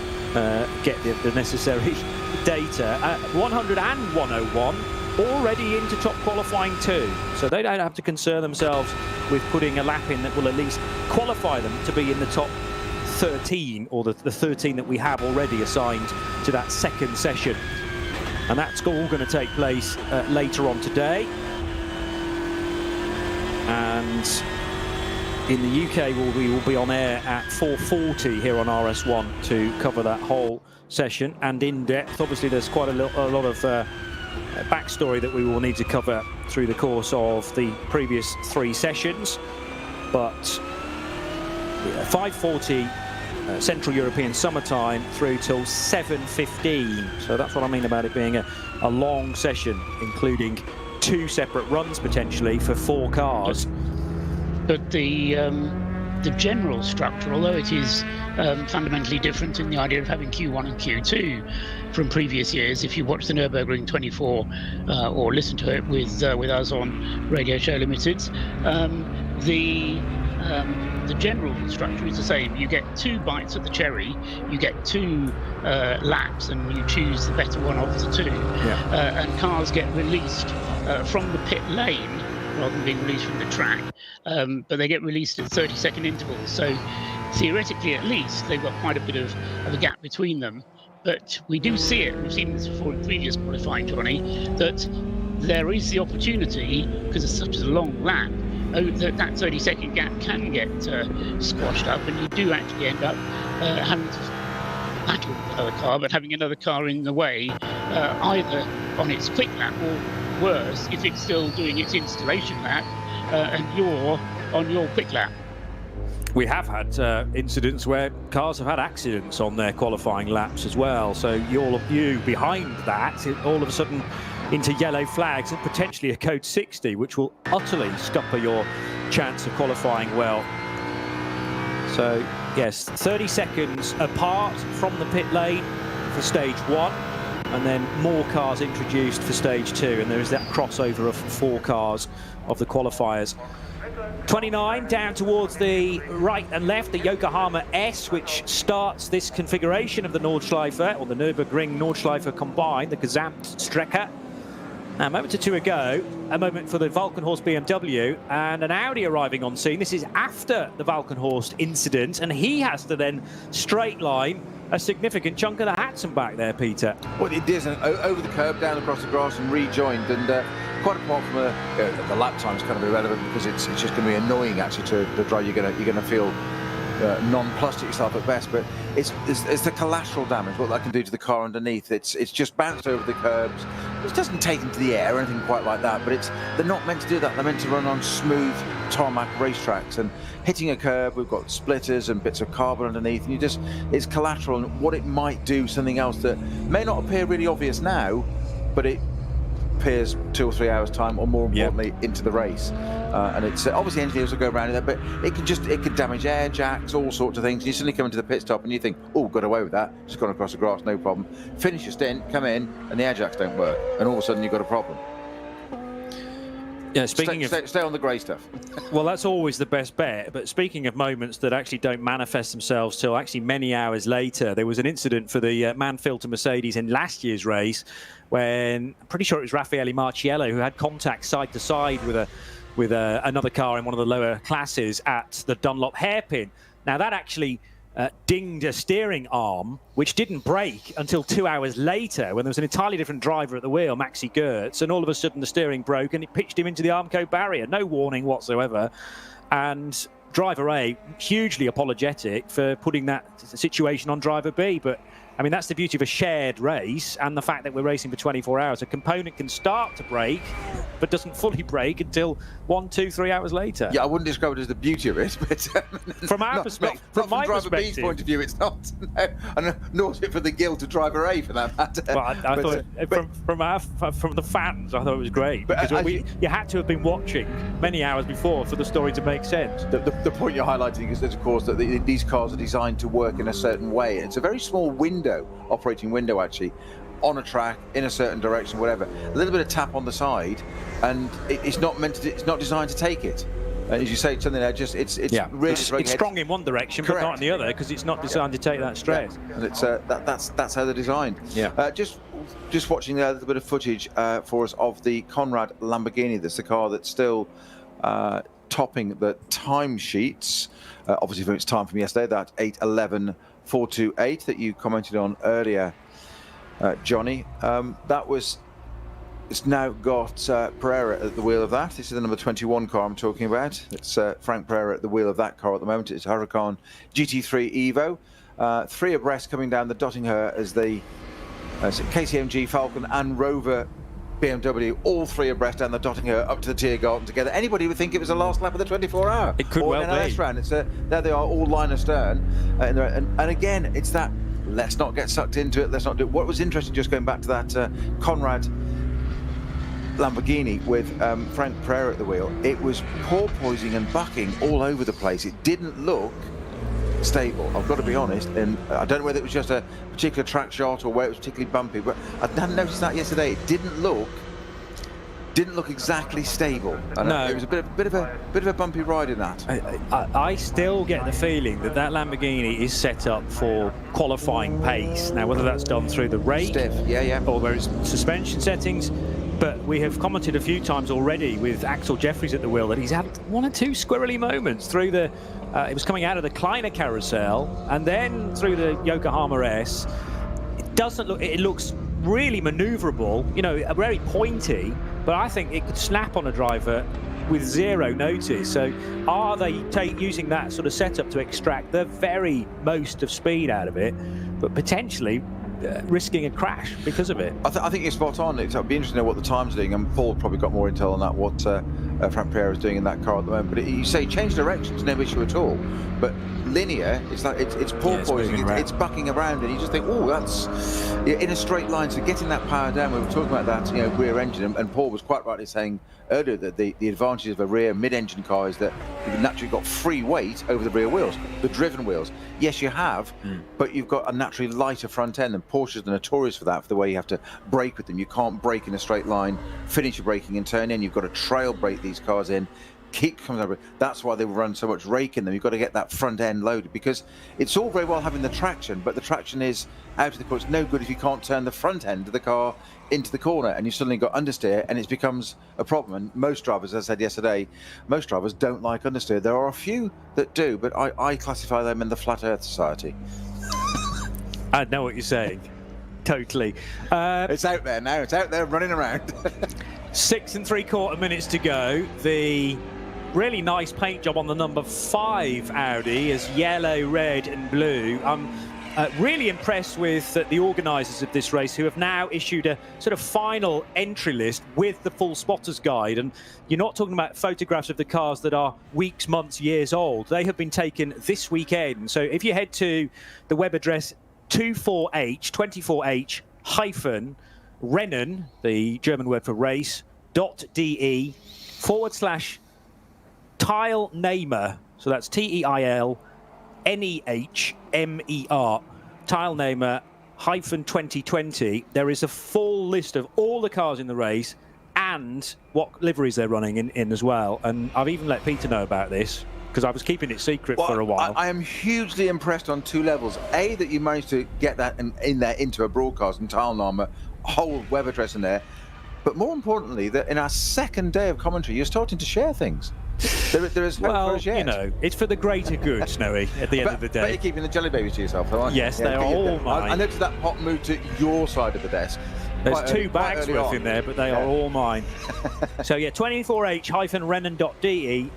get the necessary data. 100 and 101 already into top qualifying 2. So they don't have to concern themselves with putting a lap in that will at least qualify them to be in the top 13, or the 13 that we have already assigned to that second session. And that's all going to take place later on today. And in the UK, we will be on air at 4:40 here on RS1 to cover that whole session. And in depth, obviously, there's quite a lot of backstory that we will need to cover through the course of the previous 3 sessions. But 5:40 Central European summertime through till 7:15. So that's what I mean about it being a long session, including 2 separate runs potentially for 4 cars. But the general structure, although it is fundamentally different in the idea of having Q1 and Q2 from previous years, if you watch the Nürburgring 24 or listen to it with us on Radio Show Limited, the general structure is the same. You get 2 bites at the cherry, you get 2 laps, and you choose the better one of the 2. Yeah. And cars get released from the pit lane rather than being released from the track, but they get released at 30-second intervals. So theoretically, at least, they've got quite a bit of a gap between them. But we do see it, we've seen this before in previous qualifying, Johnny, that there is the opportunity, because it's such a long lap, that 30-second gap can get squashed up, and you do actually end up having to battle with another car, but having another car in the way, either on its quick lap or worse, if it's still doing its installation lap and you're on your quick lap. We have had incidents where cars have had accidents on their qualifying laps as well. So all of you behind that, all of a sudden into yellow flags and potentially a code 60, which will utterly scupper your chance of qualifying well. So Yes, 30 seconds apart from the pit lane for stage 1, and then more cars introduced for stage 2, and there is that crossover of 4 cars of the qualifiers. 29 down towards the right and left, the Yokohama S, which starts this configuration of the Nordschleife, or the Nürburgring-Nordschleife combined, the Gesamtstrecke. Now, a moment or two ago, a moment for the Valkenhorst BMW and an Audi arriving on scene. This is after the Valkenhorst incident, and he has to then straight line a significant chunk of the Hatson back there, Peter. Well, it is over the curb, down across the grass and rejoined, and quite apart from the lap time is kind of irrelevant because it's just going to be annoying actually to drive. You're going to feel nonplussed at yourself at best, but it's the collateral damage, what that can do to the car underneath. It's just bounced over the curbs. It doesn't take them to the air or anything quite like that, but they're not meant to do that. They're meant to run on smooth tarmac racetracks, and hitting a curb, we've got splitters and bits of carbon underneath, and it's collateral, and what it might do, something else that may not appear really obvious now, but it appears 2 or 3 hours time, or more importantly, into the race. And it's obviously engineers will go around in there, but it can damage air jacks, all sorts of things. You suddenly come into the pit stop and you think, oh, got away with that, just gone across the grass, no problem. Finish your stint, come in, and the air jacks don't work, and all of a sudden you've got a problem. Yeah, stay on the grey stuff. Well, that's always the best bet. But speaking of moments that actually don't manifest themselves till actually many hours later, there was an incident for the man-filter Mercedes in last year's race when I'm pretty sure it was Raffaele Marciello who had contact side to side with another car in one of the lower classes at the Dunlop hairpin. Now that actually dinged a steering arm, which didn't break until 2 hours later when there was an entirely different driver at the wheel, Maxi Goertz, and all of a sudden the steering broke and it pitched him into the Armco barrier. No warning whatsoever. And driver A, hugely apologetic for putting that situation on driver B. But I mean, that's the beauty of a shared race and the fact that we're racing for 24 hours. A component can start to break, but doesn't fully break until 1, 2, 3 hours later. Yeah, I wouldn't describe it as the beauty of it, but from our perspective, from my driver B's point of view, it's not. No, and nor is it for the guild to driver A, for that matter. Well, I thought from the fans, I thought it was great, because you had to have been watching many hours before for the story to make sense. The point you're highlighting is that, of course, that these cars are designed to work in a certain way. It's a very small operating window actually, on a track in a certain direction, whatever. A little bit of tap on the side, and it's not designed to take it. As you say, something that just it's really it's strong in one direction, correct, but not in the other, because it's not designed to take that stress. Yeah. And it's that's how they're designed. Yeah. Just watching a little bit of footage for us of the Conrad Lamborghini. That's the car that's still topping the timesheets. Obviously from its time from yesterday, that 8:11.428 that you commented on earlier, Johnny. It's now got Pereira at the wheel of that. This is the number 21 car I'm talking about. It's Frank Pereira at the wheel of that car at the moment. It's Huracan GT3 Evo. 3 abreast coming down the Dottinger as the KCMG Falcon and Rover BMW, all 3 abreast down the Dottinger up to the Tiergarten together. Anybody would think it was the last lap of the 24-hour. It could or well an LS be. round. It's there they are, all line astern. And again, it's that, let's not get sucked into it. Let's not do it. What was interesting, just going back to that Conrad Lamborghini with Frank Pereira at the wheel, it was porpoising and bucking all over the place. It didn't look stable, I've got to be honest, and I don't know whether it was just a particular track shot or where it was particularly bumpy, but I hadn't noticed that yesterday. It didn't look exactly stable. And no, it was a bit of a bumpy ride in that. I still get the feeling that Lamborghini is set up for qualifying pace. Now, whether that's done through the rake, stiff, or where it's suspension settings. But we have commented a few times already with Axel Jeffries at the wheel that he's had 1 or 2 squirrely moments through the. It was coming out of the Kleiner carousel and then through the Yokohama S. It doesn't look. It looks really manoeuvrable. You know, very pointy. But I think it could snap on a driver with 0 notice. So, are they using that sort of setup to extract the very most of speed out of it, but potentially risking a crash because of it? I think you're spot on. It'll be interesting to know what the time's doing, and Paul probably got more intel on that. What Frank Pierre is doing in that car at the moment. But you say change directions, no issue at all. But linear, it's like it's porpoising, it's bucking around, and you just think, oh, that's in a straight line. So getting that power down, we were talking about that, rear engine, and Paul was quite rightly saying earlier that the advantage of a rear mid-engine car is that you've naturally got free weight over the rear wheels, the driven wheels. Yes, you have, but you've got a naturally lighter front end, and Porsches are notorious for that, for the way you have to brake with them. You can't brake in a straight line, finish your braking and turn in. You've got to trail brake these cars in. Keep coming over. That's why they run so much rake in them. You've got to get that front end loaded, because it's all very well having the traction, but the traction is out of the corner. It's no good if you can't turn the front end of the car into the corner, and you've suddenly got understeer, and it becomes a problem. And most drivers, as I said yesterday, most drivers don't like understeer. There are a few that do, but I classify them in the Flat Earth Society. I know what you're saying. Totally. It's out there now. It's out there running around. 6 3/4 minutes to go. The really nice paint job on the number 5 Audi is yellow, red and blue. I'm really impressed with the organisers of this race, who have now issued a sort of final entry list with the full spotters guide. And you're not talking about photographs of the cars that are weeks, months, years old. They have been taken this weekend. So if you head to the web address 24H hyphen Rennen, the German word for race, .de /Teilnehmer. So that's TEILNEHMER, Teilnehmer -2020. There is a full list of all the cars in the race and what liveries they're running in as well. And I've even let Peter know about this, because I was keeping it secret for a while. I am hugely impressed on 2 levels. A, that you managed to get that in there into a broadcast, and Teilnahme, whole web address in there. But more importantly, that in our second day of commentary, you're starting to share things. There is hope for us yet. It's for the greater good, Snowy, at the end of the day. But you're keeping the jelly babies to yourself, aren't you? Yes, they are all mine. I noticed that pot moved to your side of the desk. There's 2 bags worth in there, but they are all mine. So yeah, 24H-Rennen.de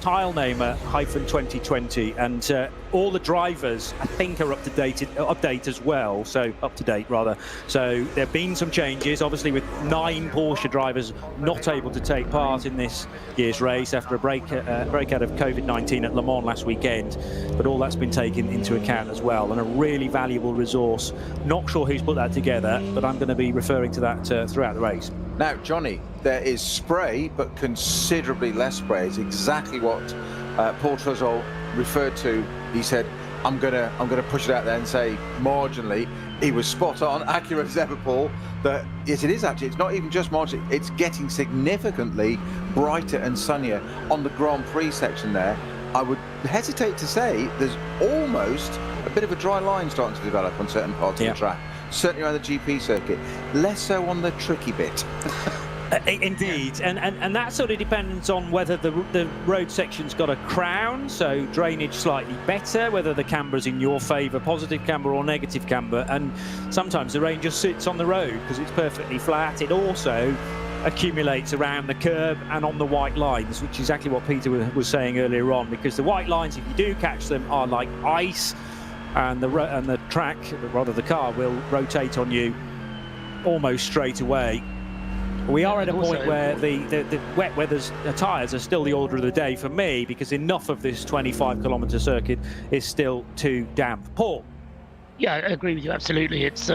/Teilnehmer -2020, and all the drivers I think are update as well. So up to date rather. So there have been some changes, obviously, with 9 Porsche drivers not able to take part in this year's race after a breakout of COVID-19 at Le Mans last weekend. But all that's been taken into account as well, and a really valuable resource. Not sure who's put that together, but I'm going to be referring to that throughout the race. Now, Johnny, there is spray, but considerably less spray. It's exactly what Paul Trezol referred to. He said, I'm gonna push it out there and say marginally. He was spot on, accurate as ever, Paul. That yes, it is actually. It's not even just marginally. It's getting significantly brighter and sunnier on the Grand Prix section there. I would hesitate to say there's almost a bit of a dry line starting to develop on certain parts of the track. Certainly around the GP circuit, less so on the tricky bit. Indeed, and that sort of depends on whether the road section's got a crown, so drainage slightly better, whether the camber's in your favour, positive camber or negative camber, and sometimes the rain just sits on the road because it's perfectly flat. It also accumulates around the curb and on the white lines, which is exactly what Peter was saying earlier on, because the white lines, if you do catch them, are like ice, and the track, rather the car, will rotate on you almost straight away. We are at a point where the wet weather's tyres are still the order of the day for me, because enough of this 25-kilometre circuit is still too damp. Paul? Yeah, I agree with you, absolutely. It's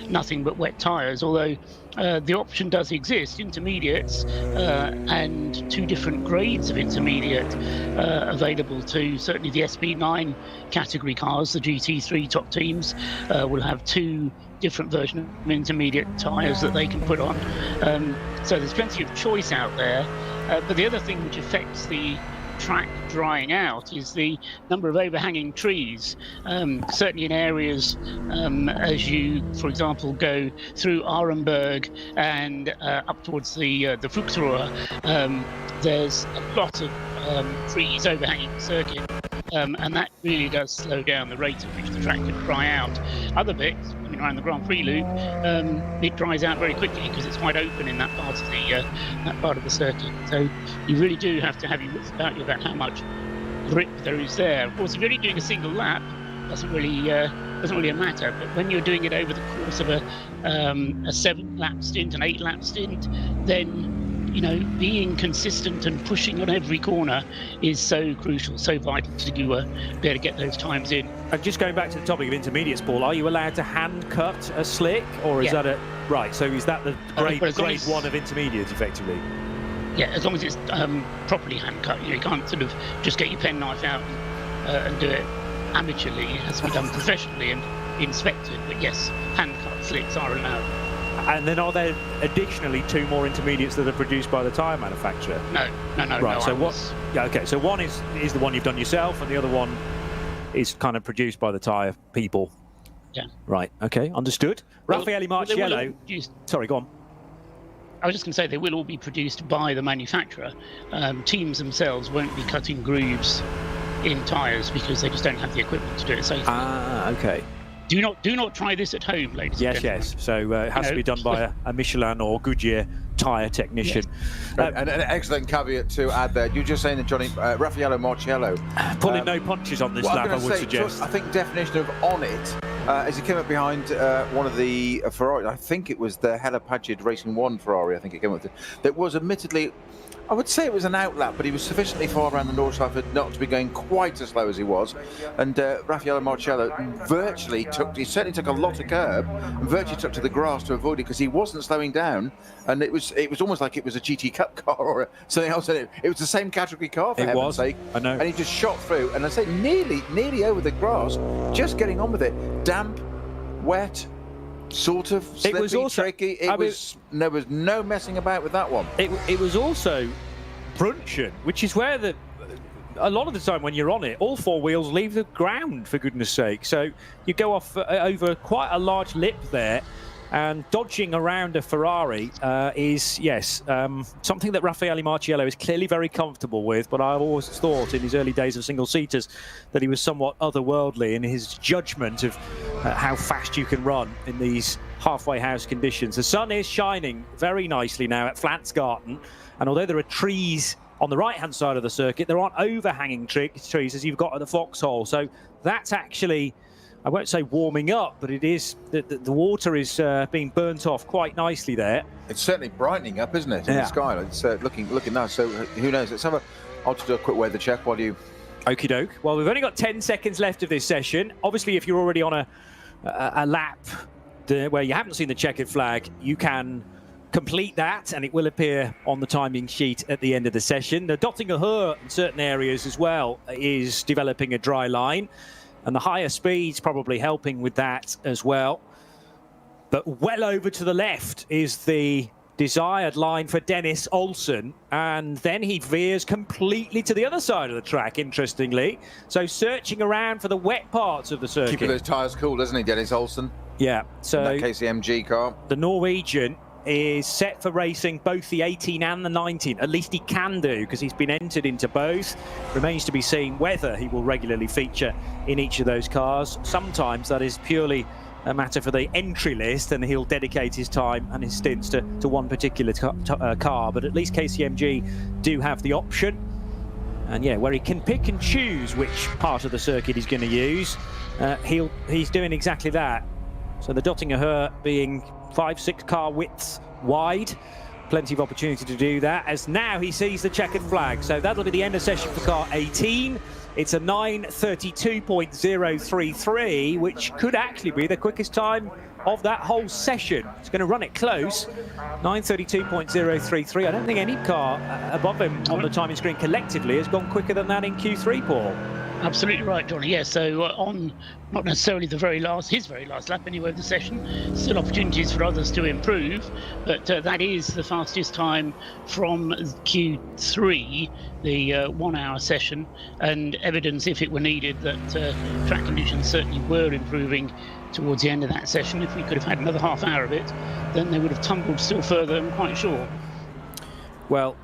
nothing but wet tyres, although the option does exist, intermediates and 2 different grades of intermediate available to certainly the SB9 category cars. The GT3 top teams will have 2 different versions of intermediate tyres that they can put on. So there's plenty of choice out there. But the other thing which affects the track drying out is the number of overhanging trees. Certainly in areas as you, for example, go through Arenberg and up towards the Fuchsrohr, there's a lot of trees overhanging the circuit, and that really does slow down the rate at which the track can dry out. Other bits, around the Grand Prix loop, it dries out very quickly because it's wide open in that part of the circuit. So you really do have to have your wits about you about how much grip there is there. Of course, if you're only doing a single lap, doesn't really matter. But when you're doing it over the course of a 7-lap stint, an 8-lap stint, then you know, being consistent and pushing on every corner is so crucial, so vital to be able to get those times in. And just going back to the topic of intermediates, Paul, are you allowed to hand cut a slick, or is that a right? So is that the grade 1 of intermediates, effectively? Yeah, as long as it's properly hand cut. You know, you can't sort of just get your penknife out and do it amateurly. It has to be done professionally and inspected. But yes, hand cut slicks are allowed. And then are there additionally 2 more intermediates that are produced by the tyre manufacturer? No. Right. So what? Yeah. Okay. So one is the one you've done yourself, and the other one is kind of produced by the tyre people. Yeah. Right. Okay. Understood. Raffaele Marciello. Sorry. Go on. I was just going to say they will all be produced by the manufacturer. Teams themselves won't be cutting grooves in tyres because they just don't have the equipment to do it safely. Okay. Do not try this at home, ladies and gentlemen. Yes. So it has to be done by a Michelin or Goodyear tyre technician. Yes. And an excellent caveat to add there. You're just saying that, Johnny, Raffaele Marciello pulling no punches on this lap, I would suggest. I think definition of on it, as he came up behind one of the Ferrari, I think it was the Hella Pagid Racing 1 Ferrari, I think it came up with, that was admittedly, I would say it was an outlap, but he was sufficiently far around the Nordschleife for not to be going quite as slow as he was. And Raffaele Marciello he certainly took a lot of curb and virtually took to the grass to avoid it because he wasn't slowing down. And it was almost like it was a GT Cup car or something else. It was the same category car, for heaven's sake. I know. And he just shot through, and I say nearly over the grass, just getting on with it. Damp, wet, sort of slippy, it was also tricky. There was no messing about with that one. It was also bruncheon, which is where a lot of the time when you're on it, all 4 wheels leave the ground, for goodness sake. So you go off over quite a large lip there, and dodging around a Ferrari is, something that Raffaele Marciello is clearly very comfortable with, but I've always thought in his early days of single-seaters that he was somewhat otherworldly in his judgment of how fast you can run in these halfway house conditions. The sun is shining very nicely now at Flansgarten, and although there are trees on the right-hand side of the circuit, there aren't overhanging trees as you've got at the Foxhole. So that's actually, I won't say warming up, but it is, the water is being burnt off quite nicely there. It's certainly brightening up, isn't it, in the sky? It's looking nice. So who knows? I'll just do a quick weather check while you... Okie doke. Well, we've only got 10 seconds left of this session. Obviously, if you're already on a lap where you haven't seen the checkered flag, you can complete that, and it will appear on the timing sheet at the end of the session. The Dottinger Höhe in certain areas as well is developing a dry line, and the higher speeds probably helping with that as well. But well over to the left is the desired line for Dennis Olsen, and then he veers completely to the other side of the track, interestingly. So searching around for the wet parts of the circuit. Keeping those tyres cool, doesn't he, Dennis Olsen? Yeah. So that KCMG car. The Norwegian is set for racing both the 18 and the 19. At least he can do, because he's been entered into both. Remains to be seen whether he will regularly feature in each of those cars. Sometimes that is purely a matter for the entry list, and he'll dedicate his time and his stints to one particular car. But at least KCMG do have the option. And yeah, where he can pick and choose which part of the circuit he's going to use, he's doing exactly that. So the Dottinger Höhe being 5-6 car widths wide, plenty of opportunity to do that, as now he sees the checkered flag. So that'll be the end of session for car 18. It's a 9:32.033, which could actually be the quickest time of that whole session. It's going to run it close, 9:32.033. I don't think any car above him on the timing screen collectively has gone quicker than that in Q3, Paul. Absolutely right, Johnny. Yeah, so on not necessarily his very last lap anyway of the session, still opportunities for others to improve, but that is the fastest time from Q3, the 1 hour session, and evidence, if it were needed, that track conditions certainly were improving towards the end of that session. If we could have had another half hour of it, then they would have tumbled still further, I'm quite sure. Well,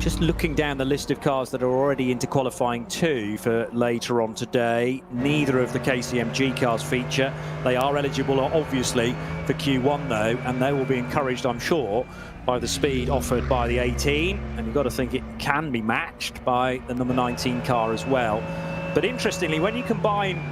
just looking down the list of cars that are already into qualifying 2 for later on today, neither of the KCMG cars feature. They are eligible, obviously, for Q1 though, and they will be encouraged, I'm sure, by the speed offered by the 18, and you've got to think it can be matched by the number 19 car as well. But interestingly, when you combine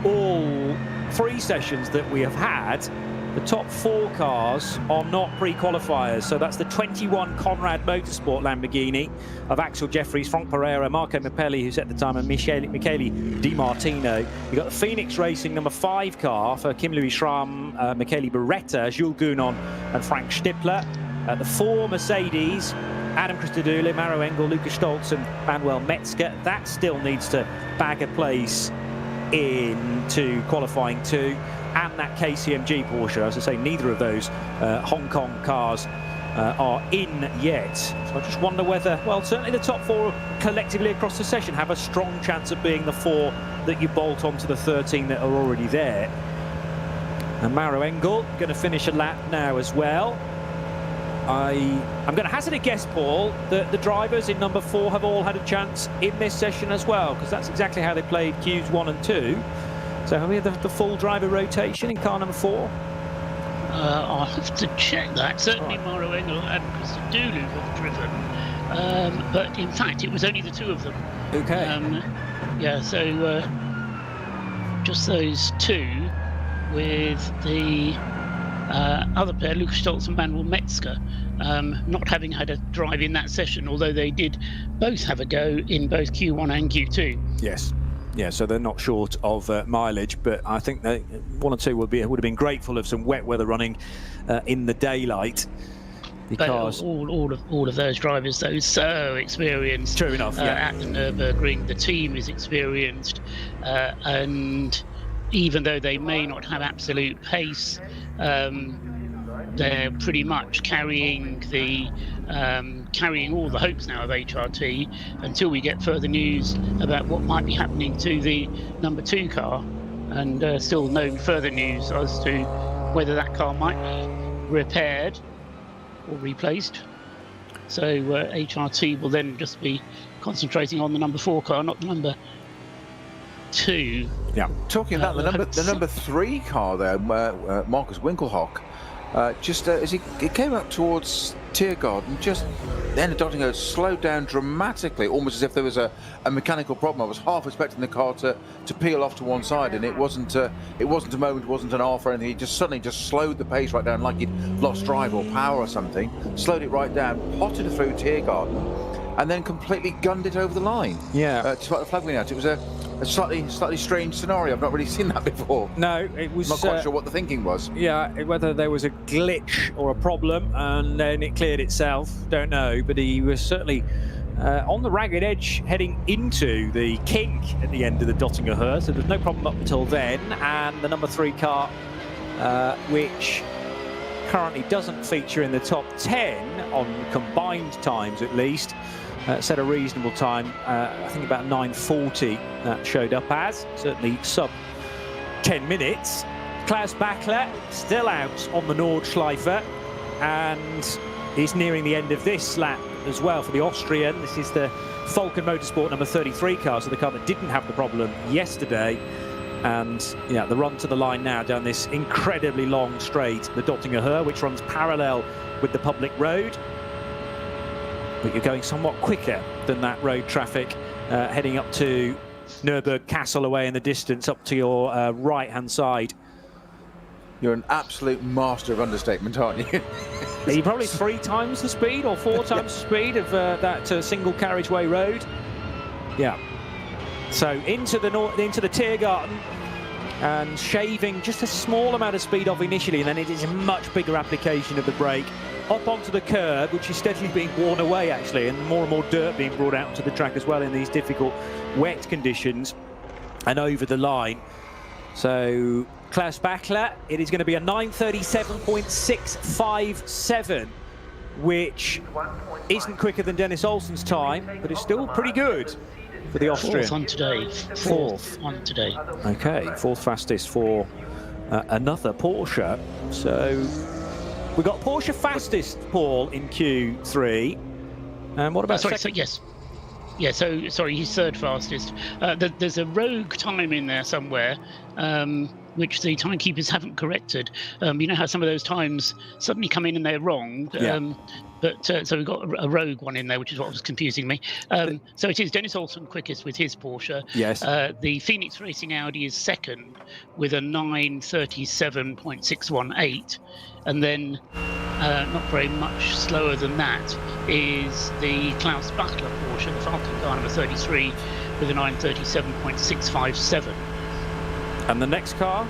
all 3 sessions that we have had, The top 4 cars are not pre-qualifiers, so that's the 21 Conrad Motorsport Lamborghini of Axel Jeffries, Frank Pereira, Marco Mapelli, who's at the time, and Michele Di Martino. You've got the Phoenix Racing number 5 car for Kim-Louis Schramm, Michele Beretta, Jules Gounon and Frank Stippler. The 4 Mercedes, Adam Christodoulou, Maro Engel, Lucas Stoltz and Manuel Metzger. That still needs to bag a place into qualifying 2. And that KCMG Porsche, as I say, neither of those Hong Kong cars are in yet. So I just wonder whether, well, certainly the top 4 collectively across the session have a strong chance of being the 4 that you bolt onto the 13 that are already there. And Maro Engel going to finish a lap now as well. I'm going to hazard a guess, Paul, that the drivers in number 4 have all had a chance in this session as well, because that's exactly how they played Qs 1 and 2. So have we had the full driver rotation in car number 4? I'll have to check that. Certainly Maro Engel and Christodoulou have driven, but in fact it was only the 2 of them. Okay. Yeah, so just those 2 with the other pair, Lucas Stoltz and Manuel Metzger, not having had a drive in that session, although they did both have a go in both Q1 and Q2. Yes. Yeah, so they're not short of mileage, but I think they, 1 or 2 would have been grateful of some wet weather running in the daylight. Because all of those drivers, though, so experienced. True enough. Yeah. At the Nürburgring, the team is experienced, and even though they may not have absolute pace, they're pretty much carrying all the hopes now of HRT until we get further news about what might be happening to the number 2 car, and still no further news as to whether that car might be repaired or replaced. So HRT will then just be concentrating on the number 4 car, not the number 2. Yeah. Talking about the number 3 car there, Marcus Winkelhock, just as he came up towards Tiergarten, just then Dottinger slowed down dramatically, almost as if there was a mechanical problem. I was half expecting the car to peel off to one side, and it wasn't a moment, it wasn't an off or anything. He just suddenly slowed the pace right down, like he'd lost drive or power or something. Slowed it right down, potted through Tiergarten, and then completely gunned it over the line. Yeah. Despite the flag being out, it was a slightly strange scenario. I've not really seen that before. No, it was... I'm not quite sure what the thinking was. Yeah, whether there was a glitch or a problem and then it cleared itself, don't know. But he was certainly on the ragged edge heading into the kink at the end of the Dottinger Her, so there's no problem up until then. And the number 3 car, which currently doesn't feature in the top 10 on combined times at least, set a reasonable time, I think about 9:40 that showed up as, certainly sub 10 minutes. Klaus Bachler still out on the Nordschleife, and he's nearing the end of this lap as well for the Austrian. This is the Falcon Motorsport number 33 car, so the car that didn't have the problem yesterday. And yeah, the run to the line now down this incredibly long straight, the Dottinger Her, which runs parallel with the public road. But you're going somewhat quicker than that road traffic, heading up to Nürburg Castle away in the distance, up to your right-hand side. You're an absolute master of understatement, aren't you? You're probably 3 times the speed or 4 times the speed of that single carriageway road. Yeah. So into the Tiergarten, and shaving just a small amount of speed off initially, and then it is a much bigger application of the brake up onto the curb, which is steadily being worn away actually, and more dirt being brought out to the track as well in these difficult wet conditions, and over the line. So Klaus Bachler, it is going to be a 9:37.657, which isn't quicker than Dennis Olsen's time, but it's still pretty good for the Austrian. 4th on today. 4th on today. Okay, 4th fastest for another Porsche. So we got Porsche fastest, Paul, in Q3. And what about sorry, so yes. Yeah, so sorry, he's 3rd fastest. There's a rogue time in there somewhere. which the timekeepers haven't corrected. You know how some of those times suddenly come in and they're wrong. So we've got a rogue one in there, which is what was confusing me. So it is Dennis Olsen quickest with his Porsche. Yes. The Phoenix Racing Audi is second with a 9:37.618, and then not very much slower than that is the Klaus Bachler Porsche, the Falcon car number 33, with a 9:37.657. And the next car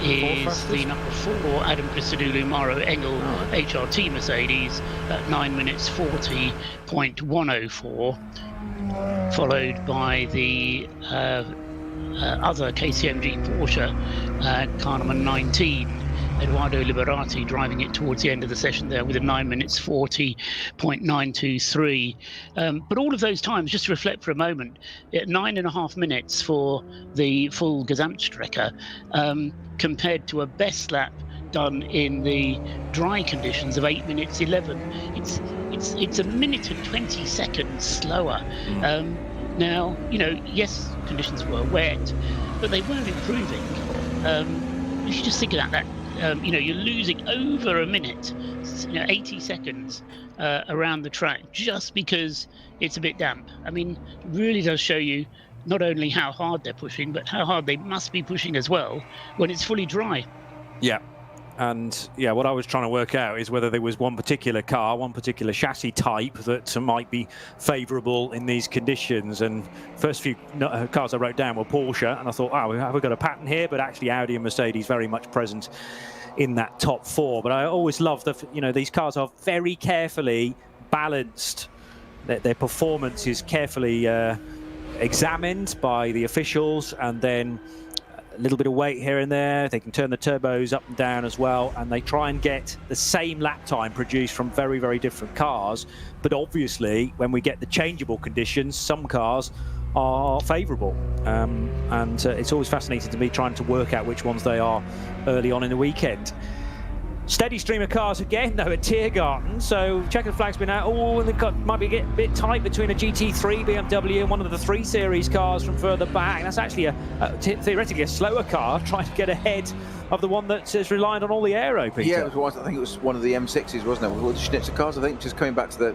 is the number 4 Adam Christodoulou Maro Engel HRT Mercedes at 9:40.104, followed by the other KCMG Porsche car number 19, Eduardo Liberati, driving it towards the end of the session there with a 9:40.923. But all of those times, just to reflect for a moment, at 9.5 minutes for the full Gesamtstrecke, compared to a best lap done in the dry conditions of 8:11. It's a minute and 20 seconds slower. Now, you know, yes, conditions were wet, but they weren't improving. You should just think about that. You know, you're losing over a minute, 80 seconds around the track just because it's a bit damp. I mean, it really does show you not only how hard they're pushing, but how hard they must be pushing as well when it's fully dry. Yeah. And yeah, what I was trying to work out is whether there was one particular car, one particular chassis type that might be favourable in these conditions. And first few cars I wrote down were Porsche, and I thought, oh, have we got a pattern here? But actually, Audi and Mercedes very much present in that top 4. But I always love that, you know, these cars are very carefully balanced. Their performance is carefully examined by the officials, and then a little bit of weight here and there. They can turn the turbos up and down as well, and they try and get the same lap time produced from very, very different cars. But obviously, when we get the changeable conditions, some cars are favourable, and it's always fascinating to me trying to work out which ones they are early on in the weekend. Steady stream of cars again, though, at Tiergarten. So checkered flag's been out. Oh, and it might be a bit tight between a GT3 BMW and one of the 3 Series cars from further back. That's actually theoretically a slower car trying to get ahead of the one that is reliant on all the aero, Peter. Yeah, I think it was one of the M6s, wasn't it? With the Schnitzer cars, I think, just coming back to the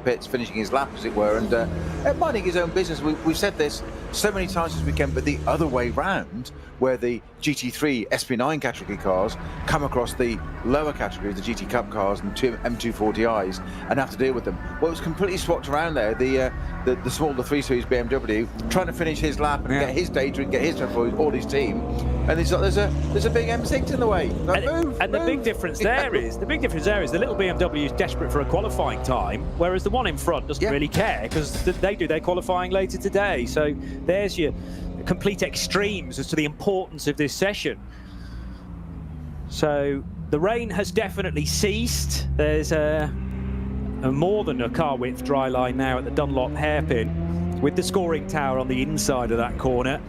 pits, finishing his lap, as it were, and minding his own business. We've said this so many times this weekend, but the other way round, where the GT3 SP9 category cars come across the lower category, the GT Cup cars and M240i's, and have to deal with them. Well, it was completely swapped around there. The smaller 3 Series BMW trying to finish his lap and get his data and get his time for all his team, and there's a big M6 in the way. Move. The big difference there is the little BMW is desperate for a qualifying time, whereas the one in front doesn't really care because they do their qualifying later today. So there's your complete extremes as to the importance of this session. So the rain has definitely ceased. There's a more than a car width dry line now at the Dunlop hairpin, with the scoring tower on the inside of that corner.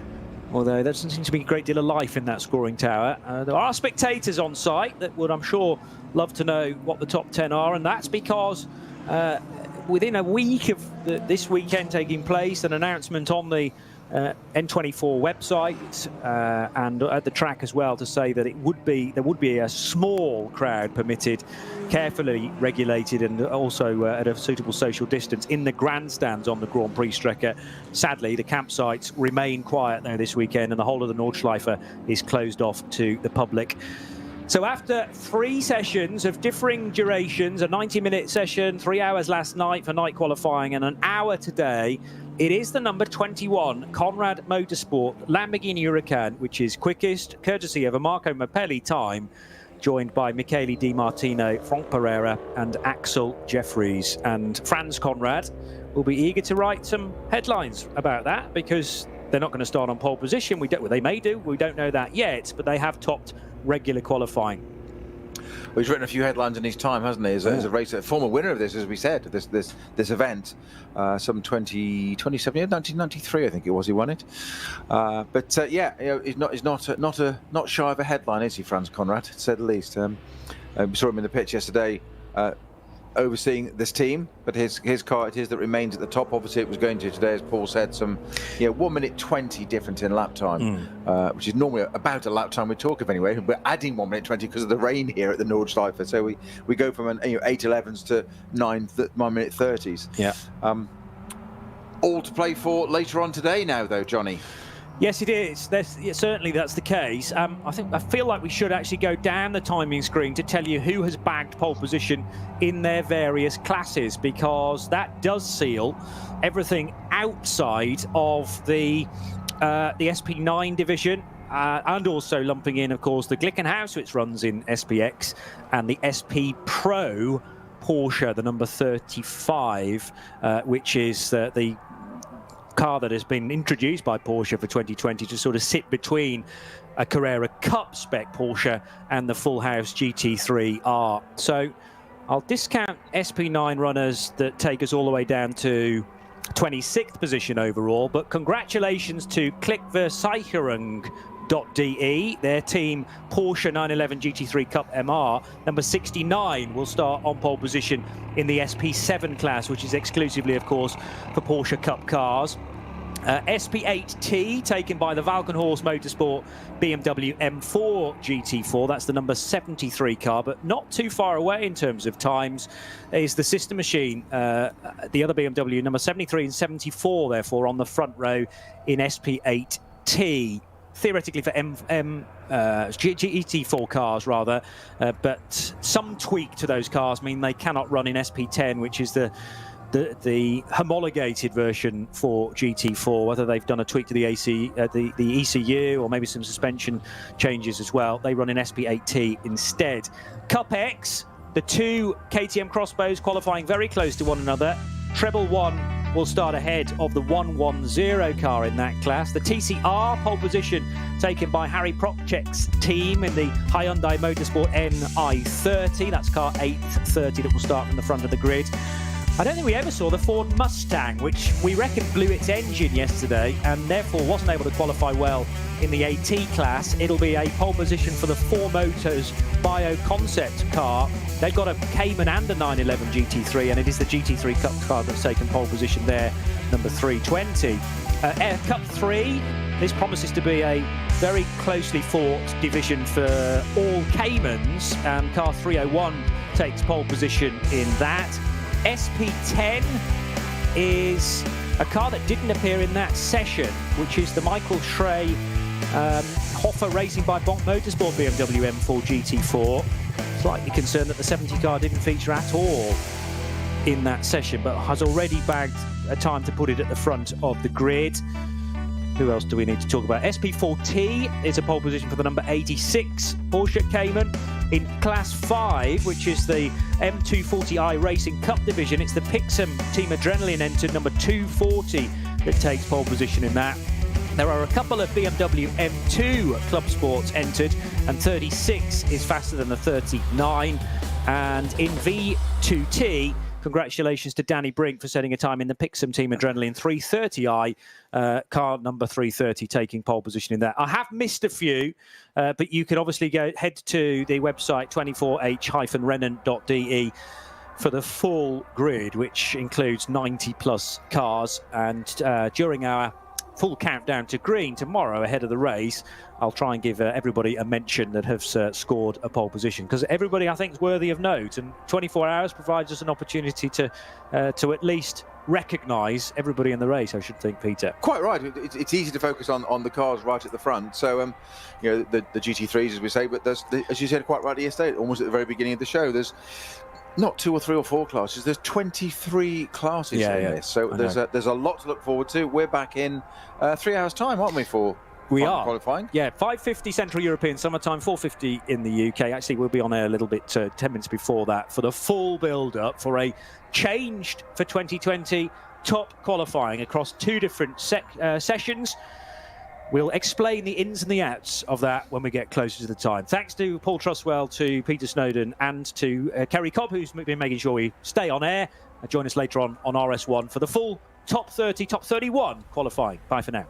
Although there doesn't seem to be a great deal of life in that scoring tower. There are spectators on site that would, I'm sure, love to know what the top 10 are, and that's because within a week of this weekend taking place, an announcement on the N24 website and at the track as well to say that there would be a small crowd permitted, carefully regulated, and also at a suitable social distance in the grandstands on the Grand Prix Strecke. Sadly, the campsites remain quiet though this weekend, and the whole of the Nordschleife is closed off to the public. So after 3 sessions of differing durations, a 90-minute session, 3 hours last night for night qualifying, and an hour today, it is the number 21 Conrad Motorsport Lamborghini Huracan, which is quickest, courtesy of a Marco Mappelli time, joined by Michele Di Martino, Franck Pereira, and Axel Jeffries. And Franz Conrad will be eager to write some headlines about that, because they're not going to start on pole position. They may do. We don't know that yet, but they have topped regular qualifying. Well, he's written a few headlines in his time, hasn't he? As a racer, former winner of this, as we said, this event, some 2017, 1993, I think it was. He won it. But yeah, you know, he's not shy of a headline, is he, Franz Conrad, to say the least? We saw him in the pitch yesterday. overseeing this team, but his car it is that remains at the top. Obviously, it was going to today, as Paul said, some 1 minute 20 difference in lap time, which is normally about a lap time we talk of anyway. We're adding 1 minute 20 because of the rain here at the Nordschleife, so we go from an 8:11s to 1 minute 30s. Yeah. All to play for later on today now, though, Johnny. Yes, it is. Certainly that's the case. I feel like we should actually go down the timing screen to tell you who has bagged pole position in their various classes, because that does seal everything outside of the SP9 division, and also lumping in, of course, the Glickenhaus, which runs in SPX, and the SP Pro Porsche, the number 35, which is the car that has been introduced by Porsche for 2020 to sort of sit between a Carrera Cup spec Porsche and the full house GT3R. So I'll discount SP9 runners that take us all the way down to 26th position overall, but congratulations to Klickversicherung.de, their team Porsche 911 GT3 Cup MR. Number 69 will start on pole position in the SP7 class, which is exclusively, of course, for Porsche Cup cars. SP8T taken by the Valkenhorst Motorsport BMW M4 GT4. That's the number 73 car, but not too far away in terms of times is the sister machine, the other BMW, number 73 and 74, therefore, on the front row in SP8T. Theoretically for GT4 cars, rather, but some tweak to those cars mean they cannot run in SP10, which is the homologated version for GT4. Whether they've done a tweak to the the ECU or maybe some suspension changes as well, they run in SP8T instead. Cup X, the two KTM crossbows qualifying very close to one another. Treble One will start ahead of the 110 car in that class. The TCR pole position taken by Harry Propchek's team in the Hyundai Motorsport NI30. That's car 830 that will start from the front of the grid. I don't think we ever saw the Ford Mustang, which we reckon blew its engine yesterday and therefore wasn't able to qualify well in the AT class. It'll be a pole position for the 4Motos Bio Concept car. They've got a Cayman and a 911 GT3, and it is the GT3 Cup car that's taken pole position there, number 320. Cup 3, this promises to be a very closely fought division for all Caymans. Car 301 takes pole position in that. SP10 is a car that didn't appear in that session, which is the Michael Schrey Hoffer Racing by Bonk Motorsport BMW M4 GT4. Slightly concerned that the 70 car didn't feature at all in that session, but has already bagged a time to put it at the front of the grid. Who else do we need to talk about? SP4T is a pole position for the number 86 Porsche Cayman. In Class 5, which is the M240i Racing Cup division, it's the Pixum Team Adrenaline entered number 240 that takes pole position in that. There are a couple of BMW M2 Club Sports entered, and 36 is faster than the 39. And in V2T, congratulations to Danny Brink for setting a time in the Pixum Team Adrenaline 330i, car number 330 taking pole position in that. I have missed a few, but you can obviously head to the website 24h-rennen.de for the full grid, which includes 90 plus cars. And during our full countdown to green tomorrow ahead of the race, I'll try and give everybody a mention that have scored a pole position, because everybody, I think, is worthy of note, and 24 hours provides us an opportunity to at least recognise everybody in the race, I should think, Peter. Quite right. It's easy to focus on the cars right at the front. So, the GT3s, as we say, but there's, as you said quite rightly yesterday, almost at the very beginning of the show, there's not 2 or 3 or 4 classes. There's 23 classes in this. So there's a lot to look forward to. We're back in 3 hours' time, aren't we, for qualifying? Yeah, 5:50 Central European Summertime, 4:50 in the UK. Actually, we'll be on air a little bit 10 minutes before that for the full build-up for a changed for 2020 top qualifying across 2 different sessions. We'll explain the ins and the outs of that when we get closer to the time. Thanks to Paul Truswell, to Peter Snowden, and to Kerry Cobb, who's been making sure we stay on air. Join us later on RS1 for the full top 30, top 31 qualifying. Bye for now.